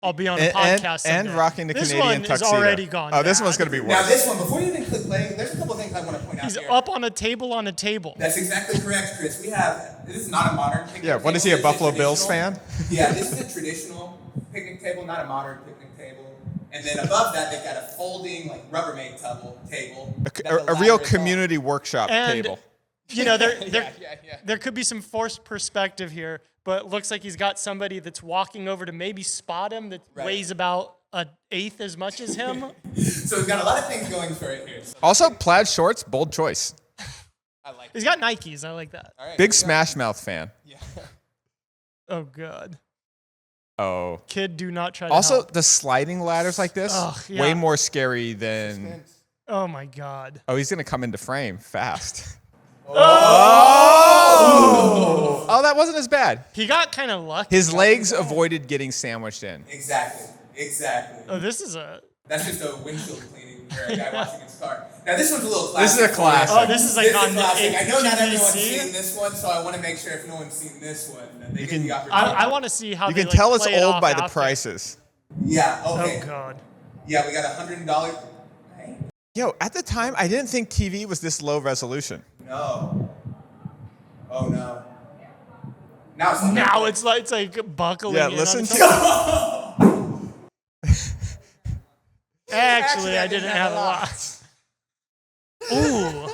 I'll be on a And, podcast and someday. rocking the this Canadian one tuxedo. is already gone Oh, this bad. one's gonna be worse. Now, this one, before you even click play, there's a couple things I want to point out He's here. up on a table on a table. That's exactly correct, Chris. We have, this is not a modern picnic Yeah, table. what is he, a This Buffalo Bills traditional. fan? Yeah, this is a traditional picnic table, not a modern picnic table. And then above that, they've got a folding, like, Rubbermaid table. that the A ladder real is on. community workshop And, table. you know, Yeah. there could be some forced perspective here, but it looks like he's got somebody that's walking over to maybe spot him that Right. weighs about an eighth as much as him. So we've got a lot of things going for it here. So Also, plaid shorts, bold choice. I like He's got Nikes. I like that. All right. Big Smash Mouth fan. Yeah. Oh, God. Oh. Kid, do not try to Also, help. the sliding ladders like this, Ugh, yeah. way more scary than. Oh, my God. Oh, he's gonna come into frame fast. Oh, that wasn't as bad. He got kind of lucky. His legs avoided getting sandwiched in. Exactly. Oh, this is a... That's just a windshield cleaning for a guy washing his car. Now this one's a little classic. This is a classic. Oh, this is like This is on a classic. I know not everyone's PVC. seen this one, so I want to make sure if no one's seen this one, that they You get can- the opportunity. I want to see how You they can like, tell it's play it old off by the after. prices. Yeah. Okay. Oh, God. Yeah, we got $100. Hey. Yo, at the time, I didn't think TV was this low resolution. No. Oh no. Now it's Now it's like buckling Yeah, in listen on to- itself. Actually, I didn't have a lot. Ooh.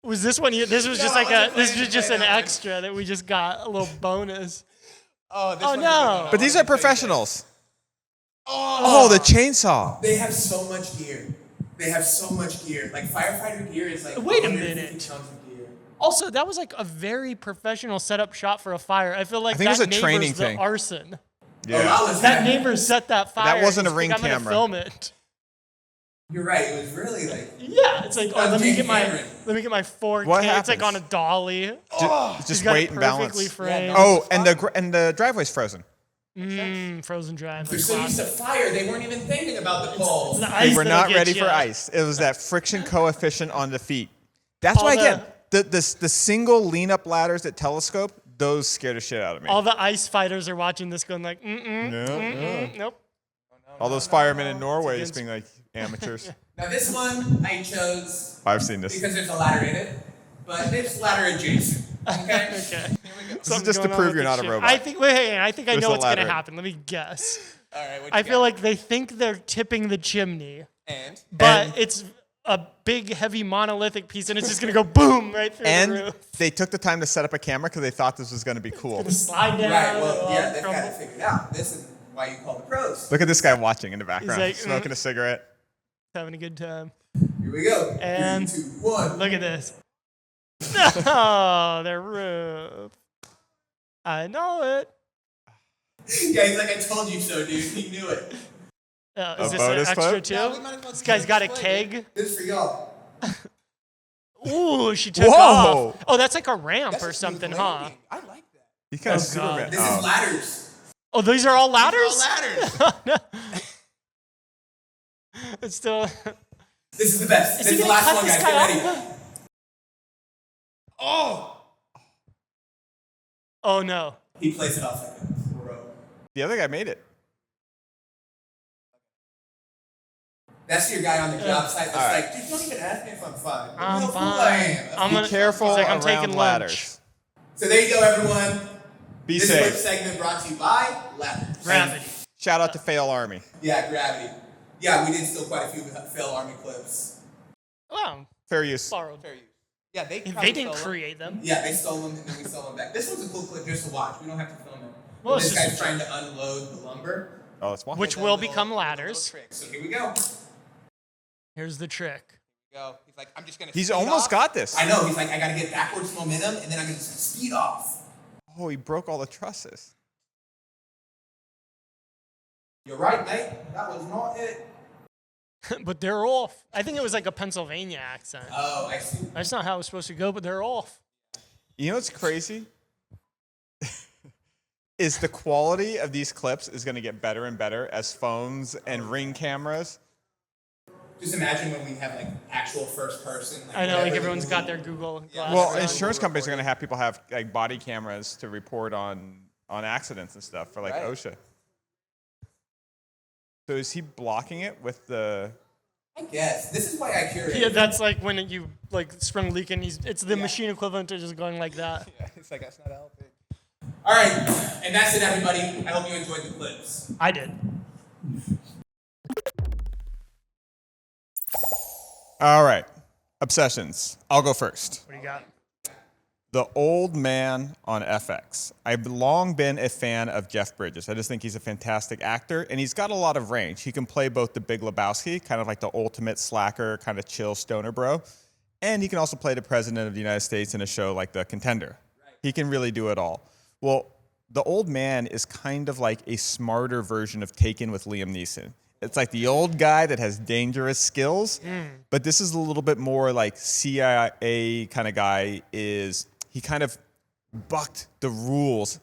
Was this one? This was just like a. This was just an extra that we just got a little bonus. Oh, this Oh one's no! a good But these are professionals. Oh, the chainsaw. They have so much gear. They have so much gear. Like firefighter gear is like Wait a 150 minute. tons of gear. Also, that was like a very professional setup shot for a fire. I feel like I think it that was a training neighbor's the thing. arson. Oh, that was That heavy. neighbor set that fire. wasn't a He's ring like, I'm camera. gonna film it. You're right. It was really like. Yeah, it's like, oh, let me Jake get my Cameron. 4K. What It's like on happens? a dolly. Just He's got wait it and balance. perfectly framed. Oh, and the driveway's frozen. Frozen drive. They're so used to fire, they weren't even thinking about the cold. The ice We're that'll not get ready you. for ice. It was that friction coefficient on the feet. That's All why, the- again, the single lean-up ladders that telescope, those scare the shit out of me. All the ice fighters are watching this going like, nope. All those firemen in Norway against- just being like amateurs. Now this one I chose I've seen this. because there's a ladder in it, but it's ladder adjacent. Okay. Okay. This is just to prove you're not a robot. I think I think I There's know a what's gonna ladder. happen. Let me guess. All right. What I you feel got? like they think they're tipping the chimney, And but it's a big, heavy monolithic piece, and it's just gonna go boom right through the And roof. they took the time to set up a camera because they thought this was going to be cool. Slide down. right. Well, it'll yeah, all they've got crumble. it figured out. This is why you call the pros. Look at this guy watching in the background, like, smoking a cigarette. Having a good time. Here we go. And 3, 2, 1. Look at this. Oh, their roof. I know it. Yeah, he's like, I told you so, dude. He knew it. Is A this an bonus extra clip? too? Yeah, we might as well This guy's got a display it. keg. This is for y'all. Ooh, she took Whoa. off. Oh, that's like a ramp That's or a smooth something, huh? landing. I like that. He kind of Oh, God. Superman. This Oh. is ladders. Oh, these are all These ladders? are all ladders. It's still. This is the best. Is This he is the gonna last cut one, this guys. guy Get ready. off? Oh! Oh no. He plays it off like a pro. The other guy made it. That's your guy on the job site that's All right. like, dude, don't even ask me if I'm fine. I'm Look how cool I fine. am. I'm Be gonna, careful he's like, I'm around taking lunch. ladders. So there you go, everyone. Be This safe. quick segment brought to you by Ladders. Gravity. Shout out to Fail Army. Yeah, Gravity. Yeah, we did still quite a few Fail Army clips. Wow. Fair use. Borrowed. Fair use. Yeah, they They didn't stole them. create them. Yeah, they stole them and then we stole them back. This one's a cool clip just to watch. We don't have to film it. Well, But it's this just guy's trying to unload the lumber. Oh, that's why. Which With a will little- become with a little ladders. trick. So here we go. Here's the trick. Go. He's like, I'm just gonna. He's speed almost off. got this. I know. He's like, I gotta get backwards momentum, and then I'm gonna speed off. Oh, he broke all the trusses. You're right, mate. That was not it. But they're off. I think it was like a Pennsylvania accent. Oh, I see. That's not how it was supposed to go, but they're off. You know what's crazy? Is the quality of these clips is going to get better and better as phones and Ring cameras. Just imagine when we have like actual first person. I know, like whatever everyone's the got movie- their Google Yeah. Glass. Well, around. insurance companies are going to have people have like body cameras to report on accidents and stuff for like Right. OSHA. So is he blocking it with the? I guess this is why I curated. Yeah, that's like when you like sprung leaking. It's the Yeah. machine equivalent to just going like that. Yeah, it's like that's not helping. All right, and that's it, everybody. I hope you enjoyed the clips. I did. All right, obsessions. I'll go first. What do you got? The Old Man on FX. I've long been a fan of Jeff Bridges. I just think he's a fantastic actor, and he's got a lot of range. He can play both the Big Lebowski, kind of like the ultimate slacker, kind of chill stoner bro, and he can also play the President of the United States in a show like The Contender. He can really do it all. Well, The Old Man is kind of like a smarter version of Taken with Liam Neeson. It's like the old guy that has dangerous skills, but this is a little bit more like CIA kind of guy is he kind of bucked the rules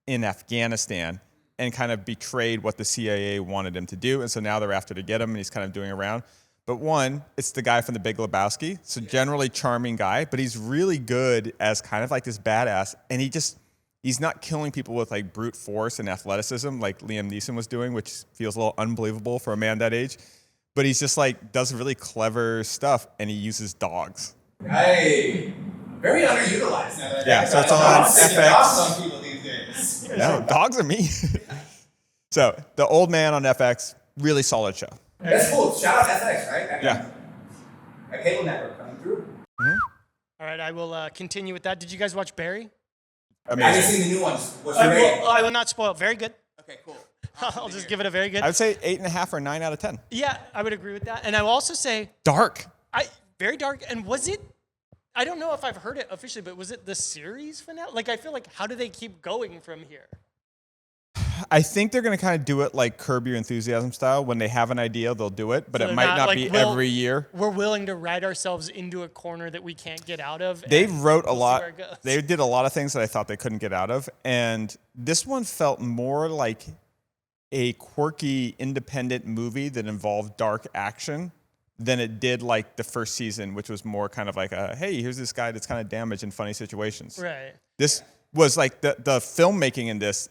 in Afghanistan and kind of betrayed what the CIA wanted him to do. And so now they're after to get him and he's kind of doing around. But one, it's the guy from the Big Lebowski. So generally charming guy, but he's really good as kind of like this badass. And he's not killing people with like brute force and athleticism like Liam Neeson was doing, which feels a little unbelievable for a man that age. But he's just like does really clever stuff and he uses dogs. Hey, very underutilized now. That Yeah, I so it's thought on dogs take FX. dogs on people these days. No, dogs are mean. So The Old Man on FX, really solid show. That's cool. Shout out FX, right? Yeah. A cable network coming through. All right, I will continue with that. Did you guys watch Barry? I haven't Amazing. seen the new ones. What's your rating? I will not spoil. Very good. Okay, cool. I'll just give it a very good. I would say 8.5 or 9 out of 10. Yeah, I would agree with that. And I will also say, Dark. very dark. And was it? I don't know if I've heard it officially, but was it the series finale? Like, I feel like, how do they keep going from here? I think they're going to kind of do it like Curb Your Enthusiasm style. When they have an idea, they'll do it, but So it they're might not like, be we'll- every year. We're willing to ride ourselves into a corner that we can't get out of. They and wrote a we'll see lot. where it goes. They did a lot of things that I thought they couldn't get out of. And this one felt more like a quirky, independent movie that involved dark action than it did like the first season, which was more kind of like a, hey, here's this guy that's kind of damaged in funny situations. Right. This was like the filmmaking in this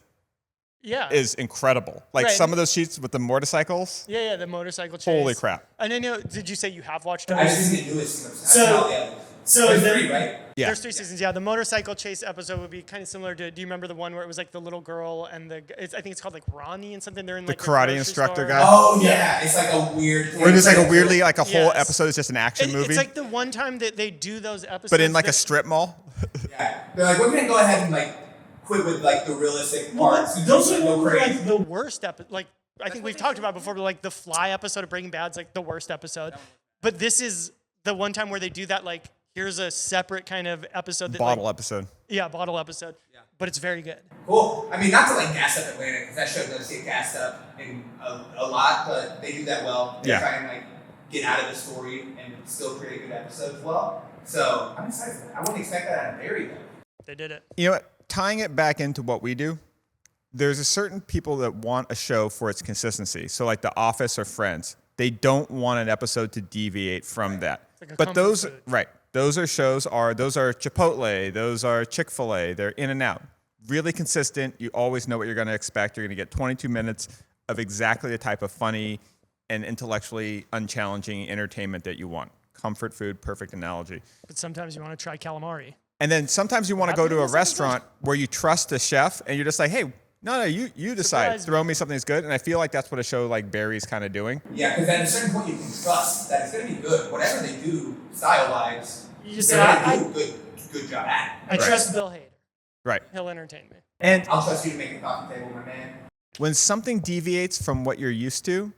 Yeah. is incredible. Like Right. some of those sheets with the motorcycles. Yeah, the motorcycle chase. Holy crap. And I know, did you say you have watched it? I've seen the newest clips. So There's the- 3, right? Yeah. There's 3 seasons. Yeah, the motorcycle chase episode would be kind of similar to. Do you remember the one where it was like the little girl and I think it's called like Ronnie and something. They're in like The a karate grocery instructor store. guy? Oh yeah, it's like a weird. Where there's like a weirdly, like a whole Yes. episode is just an action movie. It's like the one time that they do those episodes. but in like a that- strip mall. Yeah, they're like, we're gonna go ahead and like quit with like the realistic Well, parts. and those just are go crazy. like the worst episode. Like I think what we've they talked do. about before, but like the Fly episode of Breaking Bad's like the worst episode. But this is the one time where they do that. Like here's a separate kind of episode. That, Bottle like, episode. Yeah, bottle episode. Yeah. But it's very good. Cool. I mean, not to like gas up Atlanta because that show does get gassed up in a lot, but they do that well. They Yeah. try and like get out of the story and still create a good episode as well. So I'm excited for that. I wouldn't expect that out of Barry though. They did it. You know what? Tying it back into what we do, there's a certain people that want a show for its consistency. So like The Office or Friends, they don't want an episode to deviate from that. like a But comfort those, food. right? Those are Chipotle, those are Chick-fil-A. They're in and out, really consistent. You always know what you're going to expect. You're going to get 22 minutes of exactly the type of funny and intellectually unchallenging entertainment that you want. Comfort food, perfect analogy. But sometimes you want to try calamari. And then sometimes you want to go to a Happened with this restaurant where you trust a chef and you're just like, hey, No, you decide. Surprise Throw me something that's good, and I feel like that's what a show like Barry's kind of doing. Yeah, because at a certain point you can trust that it's going to be good. Whatever they do, style-wise, You just they're say, going to do a good job at it. I trust Bill Hader. Right. He'll entertain me. And I'll trust you to make the coffee table, my man. when something deviates from what you're used to,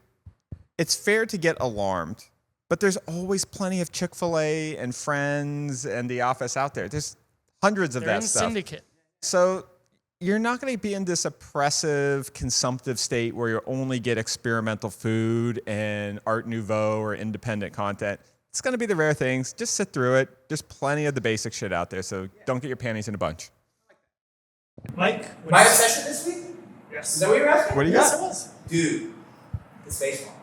it's fair to get alarmed. But there's always plenty of Chick-fil-A and Friends and The Office out there. There's hundreds of They're that in stuff. syndicate. So you're not going to be in this oppressive, consumptive state where you only get experimental food and Art Nouveau or independent content. It's going to be the rare things. Just sit through it. There's plenty of the basic shit out there, so don't get your panties in a bunch. Mike? My obsession this week? Yes. Is that what you're asking? What do you Yes, got? it was. Dude, it's baseball.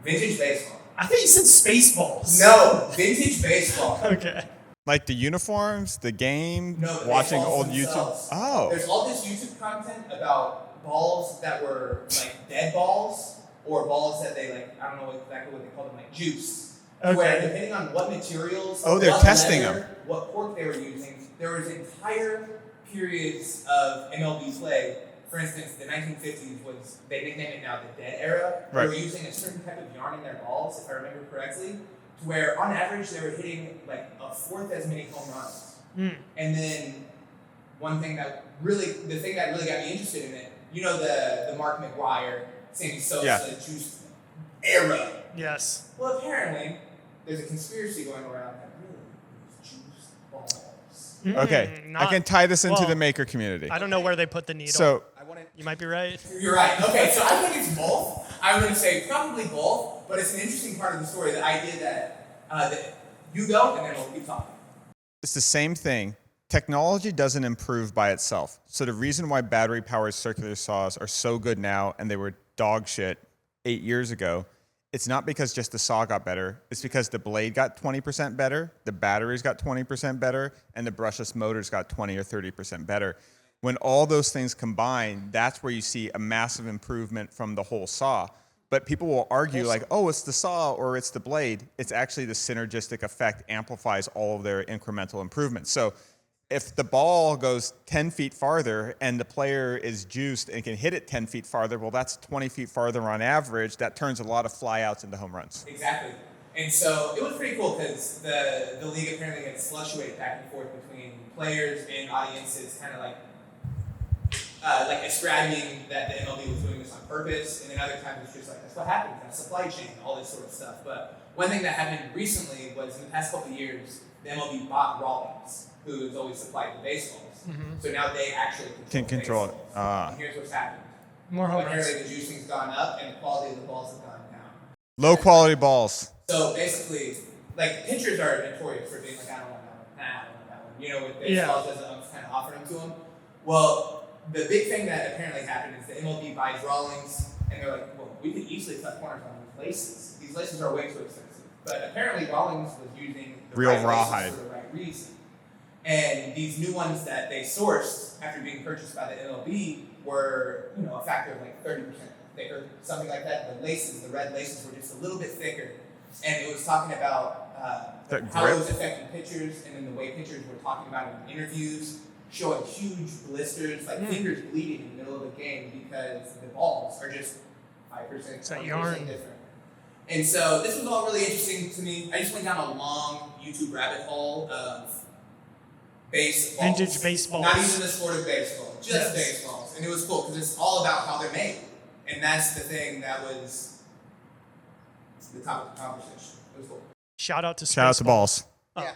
Vintage baseball. I thought you said Spaceballs. No, vintage baseball. Okay. Like the uniforms, the game, No, the watching baseballs old themselves. YouTube. Oh. There's all this YouTube content about balls that were like dead balls or balls that they like, I don't know exactly what they call them, like juice. Okay. Where depending on what materials, Oh, they're what testing leather, them. what cork they were using, there was entire periods of MLB play. For instance, the 1950s was, they nicknamed it now the dead era. Right. They were using a certain type of yarn in their balls, if I remember correctly, to where on average they were hitting like a fourth as many home runs. And then the thing that really got me interested in it, you know, the Mark McGuire, Sammy Sosa, juice era. Yes. Well, apparently there's a conspiracy going around that really is juice balls. Okay, I can tie this into the maker community. I don't know where they put the needle. So, You might be right. You're right. Okay, so I think it's both. I'm going to say probably both, but it's an interesting part of the story, the idea that you go and then we'll keep talking. it's the same thing. Technology doesn't improve by itself. So the reason why battery-powered circular saws are so good now and they were dog shit 8 years ago, it's not because just the saw got better. It's because the blade got 20% better, the batteries got 20% better, and the brushless motors got 20 or 30% better. When all those things combine, that's where you see a massive improvement from the whole saw. But people will argue like, oh, it's the saw or it's the blade. It's actually the synergistic effect amplifies all of their incremental improvements. So if the ball goes 10 feet farther and the player is juiced and can hit it 10 feet farther, well, that's 20 feet farther on average. That turns a lot of flyouts into home runs. Exactly. And so it was pretty cool because the league apparently had fluctuated back and forth between players and audiences, kind of like ascribing that the MLB was doing this on purpose, and then other times it's just like, that's what happened, kind of supply chain, all this sort of stuff. But one thing that happened recently was in the past couple of years, the MLB bought Rawlings, who has always supplied the baseballs. So now they actually Can control it. baseballs. And here's what's happened. More home runs. Apparently the juicing's gone up and the quality of the balls have gone down. Low quality balls. So basically, like, pitchers are notorious for being like, I don't want that one, I don't want that one. You know, with baseballs as the umps kind of offer them to them. Well, the big thing that apparently happened is the MLB buys Rawlings, and they're like, well, we could easily cut corners on these laces. These laces are way too expensive. But apparently Rawlings was using the Real right rawhide. laces for the right reason. And these new ones that they sourced after being purchased by the MLB were, you know, a factor of like 30% thicker, something like that. The laces, the red laces, were just a little bit thicker. And it was talking about how it was affecting pitchers, and then the way pitchers were talking about it in interviews, showing huge blisters, like fingers bleeding in the middle of the game because the balls are just 5%, 20% different. And so this was all really interesting to me. I just went down a long YouTube rabbit hole of baseballs. Vintage baseballs. Not even the sport of baseball, just baseballs. And it was cool because it's all about how they're made. And that's the thing that was the top of the conversation. It was cool. Shout out to Shout out to balls. Yeah.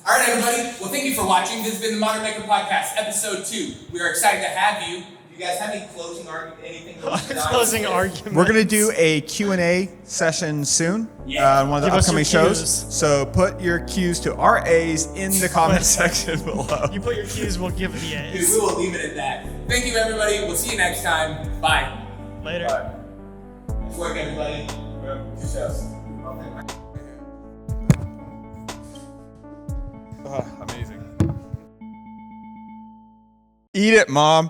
All right, everybody. Well, thank you for watching. This has been the Modern Maker Podcast, Episode 2. We are excited to have you. Do you guys have any closing argument, anything? Closing argument. We're going to do a Q&A session soon on one of the Give us upcoming your shows. cues. So put your cues to our A's in the comment section below. You put your cues, we'll give the Dude, A's. we will leave it at that. Thank you, everybody. We'll see you next time. Bye. Later. Nice work, everybody. Two shows. Amazing. Eat it, Mom.